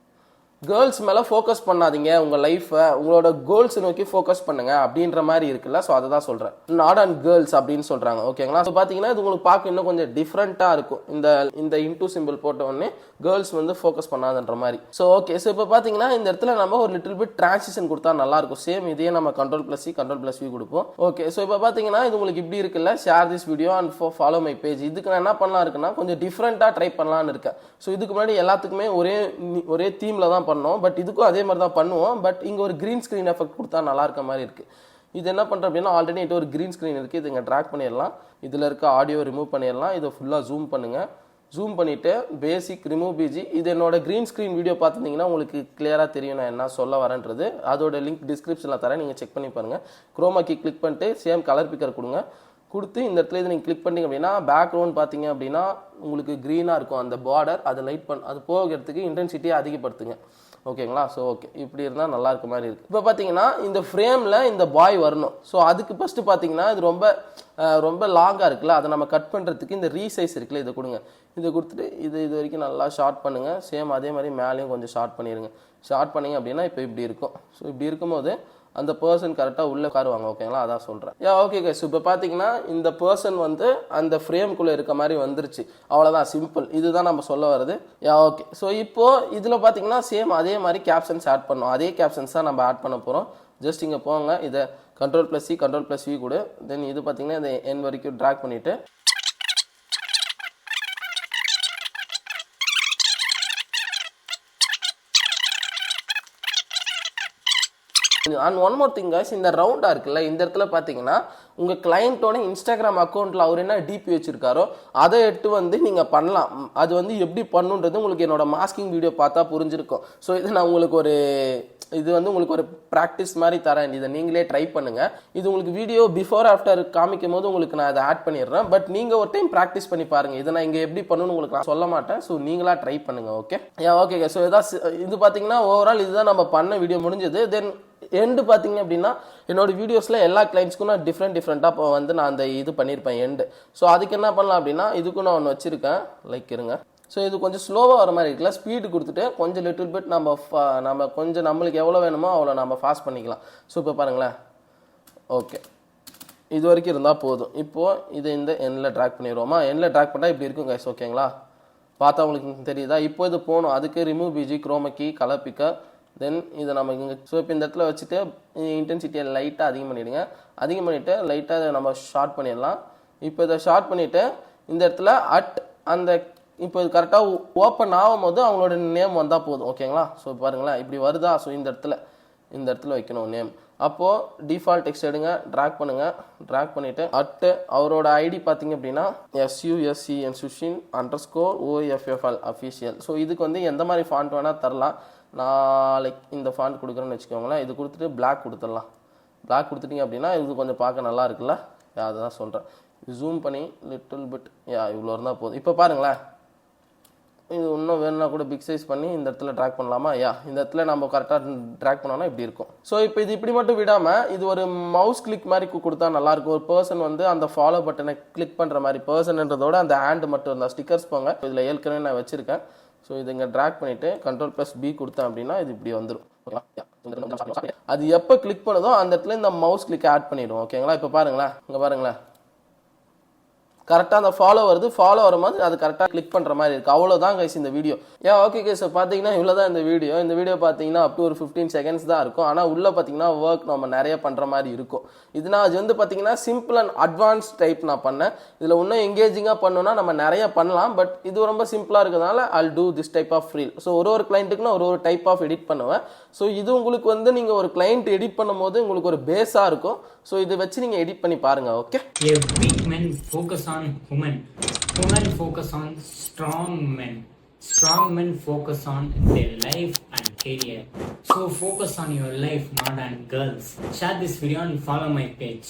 S1: கேர்ள்ஸ் மேலே ஃபோக்கஸ் பண்ணாதீங்க, உங்கள் லைஃப்பை உங்களோட கோல்ஸ் நோக்கி ஃபோக்கஸ் பண்ணுங்க அப்படின்ற மாதிரி இருக்குல்ல. ஸோ அதை தான் சொல்கிறேன். நாட் அண்ட் கேர்ள்ஸ் அப்படின்னு சொல்கிறாங்க. ஓகேங்களா, ஸோ பார்த்தீங்கன்னா இது உங்களுக்கு பார்க்க இன்னும் கொஞ்சம் டிஃப்ரெண்ட்டாக இருக்கும். இந்த இன்டூ சிம்பிள் போட்ட உடனே கேர்ள்ஸ் வந்து ஃபோக்கஸ் பண்ணாதுன்ற மாதிரி. ஸோ ஓகே, ஸோ இப்போ பார்த்தீங்கன்னா இந்த இடத்துல நம்ம ஒரு லிட்டில் பிட் டிரான்சிஷன் கொடுத்தா நல்லாயிருக்கும். சேம் இதையே நம்ம Ctrl+C கொடுப்போம். ஓகே, ஸோ இப்போ பார்த்தீங்கன்னா இது உங்களுக்கு இப்படி இருக்குல்ல, share this video and follow my page. இதுக்கு நான் என்ன பண்ணலாம் இருக்குன்னா கொஞ்சம் டிஃப்ரெண்ட்டாக ட்ரை பண்ணலான்னு இருக்கேன். ஸோ இதுக்கு முன்னாடி எல்லாத்துக்குமே ஒரே தீமில் தான் பண்ணோம், பட் இதுக்கும் அதே மாதிரி தான் பண்ணுவோம். பட் இங்கே ஒரு க்ரீன் ஸ்க்ரீன் எஃபெக்ட் கொடுத்தா நல்லா இருக்க மாதிரி இருக்குது. இது என்ன பண்ணுறோம் அப்படின்னா, ஆல்ரெடி இது ஒரு க்ரீன் ஸ்க்ரீன் இருக்குது, இது இங்கே ட்ராக் பண்ணிடலாம். இதில் இருக்க ஆடியோ ரிமூவ் பண்ணிடலாம். இதை ஃபுல்லாக ஜூம் பண்ணுங்கள். ஜூம் பண்ணிவிட்டு பேசிக் ரிமூவ் பிஜி. இது என்னோட க்ரீன் ஸ்க்ரீன் வீடியோ பார்த்துருந்தீங்கன்னா உங்களுக்கு கிளியராக தெரியும் நான் என்ன சொல்ல வரேன்றது. அதோட லிங்க் டிஸ்கிரிப்ஷனில் தரேன், நீங்கள் செக் பண்ணி பாருங்கள். குரோமா கீ கிளிக் பண்ணிட்டு சேம் கலர் பிக்கர் கொடுத்து இந்த இடத்துல இது நீங்கள் கிளிக் பண்ணிங்க அப்படின்னா பேக்ரவுண்ட் பார்த்தீங்க அப்படின்னா உங்களுக்கு க்ரீனாக இருக்கும் அந்த பார்டர். அதை அது போகிறதுக்கு இன்டென்சிட்டியை அதிகப்படுத்துங்க. ஓகேங்களா? ஸோ ஓகே, இப்படி இருந்தால் நல்லா இருக்க மாதிரி இருக்குது. இப்போ பார்த்தீங்கன்னா இந்த ஃப்ரேமில் இந்த பாய் வரணும். ஸோ அதுக்கு ஃபஸ்ட்டு பார்த்தீங்கன்னா இது ரொம்ப லாங்காக இருக்குல்ல, அதை நம்ம கட் பண்ணுறதுக்கு இந்த ரீசைஸ் இருக்குல்ல, இதை கொடுங்க. இதை கொடுத்துட்டு இது வரைக்கும் நல்லா ஷார்ட் பண்ணுங்கள். சேம் அதே மாதிரி மேலேயும் கொஞ்சம் ஷார்ட் பண்ணிடுங்க. ஷார்ட் பண்ணிங்க அப்படின்னா இப்போ இப்படி இருக்கும். ஸோ இப்படி இருக்கும்போது அந்த பர்சன் கரெக்டாக உள்ளே உட்காருவாங்க. ஓகேங்களா? அதான் சொல்கிறேன். ஓகே கைஸ், இப்போ பார்த்தீங்கன்னா இந்த பர்சன் அந்த ஃப்ரேம்குள்ளே இருக்க மாதிரி வந்துருச்சு. அவ்வளோதான், சிம்பிள். இதுதான் நம்ம சொல்ல வருது. ஓகே. ஸோ இப்போது இதில் பார்த்தீங்கன்னா சேம் அதே மாதிரி கேப்ஷன்ஸ் ஆட் பண்ணோம். அதே கேப்ஷன்ஸ் தான் நம்ம ஆட் பண்ண போகிறோம். ஜஸ்ட் இங்கே போங்க, இதை Ctrl+C Ctrl+V கொடு. தென் இது பார்த்தீங்கன்னா இதை என் வரைக்கும் ட்ராக் பண்ணிவிட்டு and one more thing guys, இந்த ரவுண்டாக இருக்குல்ல, இந்த இடத்துல பார்த்தீங்கன்னா உங்கள் கிளைண்ட்டோட இன்ஸ்டாகிராம் அக்கௌண்ட்டில் அவர் என்ன டிபி வச்சுருக்காரோ அதை எடுத்து நீங்கள் பண்ணலாம். அது எப்படி பண்ணுன்றது உங்களுக்கு என்னோட மாஸ்கிங் வீடியோ பார்த்தா புரிஞ்சிருக்கும். ஸோ இது நான் உங்களுக்கு உங்களுக்கு ஒரு ப்ராக்டிஸ் மாதிரி தரேன். இதை நீங்களே ட்ரை பண்ணுங்கள். இது உங்களுக்கு வீடியோ பிஃபோர் ஆஃப்டர் காமிக்கும் போது உங்களுக்கு நான் அதை ஆட் பண்ணிடுறேன். பட் நீங்கள் ஒரு டைம் ப்ராக்டிஸ் பண்ணி பாருங்கள். இதை நான் இங்கே எப்படி பண்ணணும்னு உங்களுக்கு நான் சொல்ல மாட்டேன். ஸோ நீங்களா ட்ரை பண்ணுங்கள். Okay okay. ஸோ இது பார்த்தீங்கன்னா ஓவரால் இதுதான் நம்ம பண்ண வீடியோ முடிஞ்சது. தென் எண்டு பார்த்தீங்க அப்படின்னா என்னோட வீடியோஸில் எல்லா கிளைண்ட்ஸ்க்கும் நான் டிஃப்ரெண்ட்டாக நான் அந்த இது பண்ணியிருப்பேன் எண்டு. ஸோ அதுக்கு என்ன பண்ணலாம் அப்படின்னா, இதுக்கும் நான் ஒன்று வச்சுருக்கேன். இருங்க. ஸோ இது கொஞ்சம் ஸ்லோவாக வர மாதிரி இருக்குல்ல, ஸ்பீடு கொடுத்துட்டு கொஞ்சம் லிட்டில் பிட் நம்ம கொஞ்சம் நம்மளுக்கு எவ்வளோ வேணுமோ அவ்வளோ நம்ம ஃபாஸ்ட் பண்ணிக்கலாம். ஸோ இப்போ பாருங்களேன். ஓகே, இது வரைக்கும் இருந்தால் போதும். இப்போது இது இந்த எண்ணில் ட்ராக் பண்ணிடுவோமா? எண்ணில் ட்ராக் பண்ணால் இப்படி இருக்கும் கைஸ். ஓகேங்களா? பார்த்தா உங்களுக்கு தெரியுதா? இப்போ இது போகணும். அதுக்கு remove BG, chroma key, colour picker. Then இதை நம்ம இங்கே இப்போ இந்த இடத்துல வச்சுட்டு இன்டென்சிட்டியை லைட்டாக அதிகம் பண்ணிவிட்டு லைட்டாக நம்ம ஷார்ட் பண்ணிடலாம். இப்போ இதை ஷார்ட் பண்ணிவிட்டு இந்த இடத்துல அந்த இப்போ இது கரெக்டாக ஓப்பன் ஆகும் போது அவங்களோட நேம் வந்தால் போதும். ஓகேங்களா? ஸோ பாருங்களேன், இப்படி வருதா? ஸோ இந்த இடத்துல வைக்கணும் நேம். அப்போது டிஃபால்ட் டெக்ஸ்ட் எடுங்க, ட்ராக் பண்ணுங்கள். ட்ராக் பண்ணிவிட்டு அவரோட ஐடி பார்த்தீங்க அப்படின்னா SUSCN Sushin _OFFL official. So இதுக்கு எந்த மாதிரி ஃபாண்ட் வேணால் தரலாம். நான் இந்த ஃபாண்ட் கொடுக்குறேன்னு வச்சுக்கோங்களேன். இது கொடுத்துட்டு பிளாக் கொடுத்துடலாம். பிளாக் கொடுத்துட்டிங்க அப்படின்னா இது கொஞ்சம் பார்க்க நல்லா இருக்குல்ல, அதுதான் சொல்கிறேன். ஜூம் பண்ணி லிட்டில் பிட் இவ்வளோ இருந்தால் போதும். இப்போ பாருங்களேன், இது இன்னும் வேணும்னா கூட பிக் சைஸ் பண்ணி இந்த இடத்துல ட்ராக் பண்ணலாமா? இந்த இடத்துல நம்ம கரெக்டாக ட்ராக் பண்ணோம்னா இப்படி இருக்கும். ஸோ இப்போ இது இப்படி மட்டும் விடாமல் இது ஒரு மவுஸ் கிளிக் மாதிரி கொடுத்தா நல்லாயிருக்கும். ஒரு பர்சன் அந்த ஃபாலோ பட்டனை கிளிக் பண்ணுற மாதிரி, பர்சன்ன்றதோட அந்த ஹேண்டு மட்டும் இருந்தால் ஸ்டிக்கர்ஸ் போங்க. இதில் ஏற்கனவே நான் வச்சுருக்கேன். ஸோ இது இங்கே ட்ராக் பண்ணிவிட்டு Ctrl+B கொடுத்தேன் அப்படின்னா இது இப்படி வந்துடும். அது எப்போ கிளிக் பண்ணுதோ அந்த இடத்துல இந்த மவுஸ் கிளிக் ஆட் பண்ணிவிடும். ஓகேங்களா? இப்போ பாருங்களேன், இங்கே பாருங்களேன், கரெக்டாக அந்த ஃபாலோ வரும்போது அது கரெக்டாக கிளிக் பண்ணுற மாதிரி இருக்குது. அவ்வளோதான் கைஸ் இந்த வீடியோ. ஓகே கைஸ், பார்த்தீங்கன்னா இவ்வளோ தான் இந்த வீடியோ பார்த்தீங்கன்னா அப் டு ஒரு 15 செகண்ட்ஸ் தான் இருக்கும். ஆனால் உள்ளே பார்த்தீங்கன்னா ஒர்க் நம்ம நிறைய பண்ணுற மாதிரி இருக்கும். இது நான் அது பார்த்தீங்கன்னா சிம்பிள் அண்ட் அட்வான்ஸ் டைப் நான் பண்ணேன். இதில் இன்னும் எங்கேஜிங்காக பண்ணோன்னா நம்ம நிறைய பண்ணலாம். பட் இது ரொம்ப சிம்பிளாக இருக்கிறதுனால I'll do this type of reel. So ஒரு கிளைண்ட்டுக்கு நான் ஒரு டைப் ஆஃப் எடிட் பண்ணுவேன். ஸோ இது உங்களுக்கு நீங்கள் ஒரு கிளைண்ட் எடிட் பண்ணும்போது உங்களுக்கு ஒரு பேஸாக இருக்கும். ஸோ இதை வச்சு நீங்கள் எடிட் பண்ணி பாருங்கள். Okay.
S2: A weak men focus on women. Women focus on strong men. Strong men focus on their life and career. So focus on your life, not on girls. Share this video and follow my page.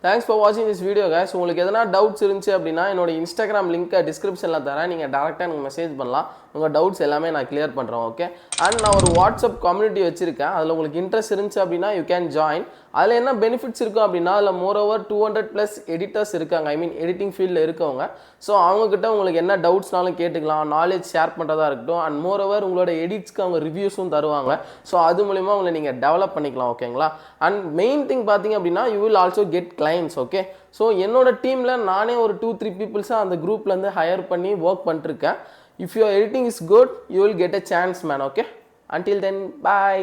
S1: Thanks for வாட்சிங் this video guys. உங்களுக்கு எதனா doubts இருந்துச்சு அப்படின்னா என்னோட Instagram லிங்க்கை டிஸ்கிரிப்ஷனில் தரேன். நீங்கள் டேரெக்டாக எனக்கு மெசேஜ் பண்ணலாம். உங்கள் டவுட்ஸ் எல்லாமே நான் கிளியர் பண்ணுறேன். ஓகே. அண்ட் நான் ஒரு வாட்ஸ்அப் கம்யூனிட்டி வச்சுருக்கேன். அதில் உங்களுக்கு இன்ட்ரெஸ்ட் இருந்துச்சு அப்படின்னா யூ கேன் ஜாயின். அதில் என்ன பெனிஃபிட்ஸ் இருக்கும் அப்படின்னா அதில் மோரோவர் 200+ எடிட்டர்ஸ் இருக்காங்க. ஐ மீன் எடிட்டிங் ஃபீல்டில் இருக்கவங்க. ஸோ அவங்கக்கிட்ட உங்களுக்கு என்ன டவுட்ஸ்னாலும் கேட்டுக்கலாம். நாலேஜ் ஷேர் பண்ணுறதா இருக்கட்டும். அண்ட் மோரோவர் உங்களோட எடிட்ஸ்க்கு அவங்க ரிவ்யூஸும் தருவாங்க. ஸோ அது மூலிமா உங்களை நீங்கள் டெவலப் பண்ணிக்கலாம். ஓகேங்களா? அண்ட் மெயின் திங் பார்த்தீங்க அப்படின்னா you will also get clients. Okay. So என்னோட டீமில் நானே ஒரு 2-3 பீப்புள்ஸாக அந்த குரூப்லேருந்து ஹையர் பண்ணி ஒர்க் பண்ணிட்டுருக்கேன். If your editing is good, you will get a chance, man. Okay. Until then, bye.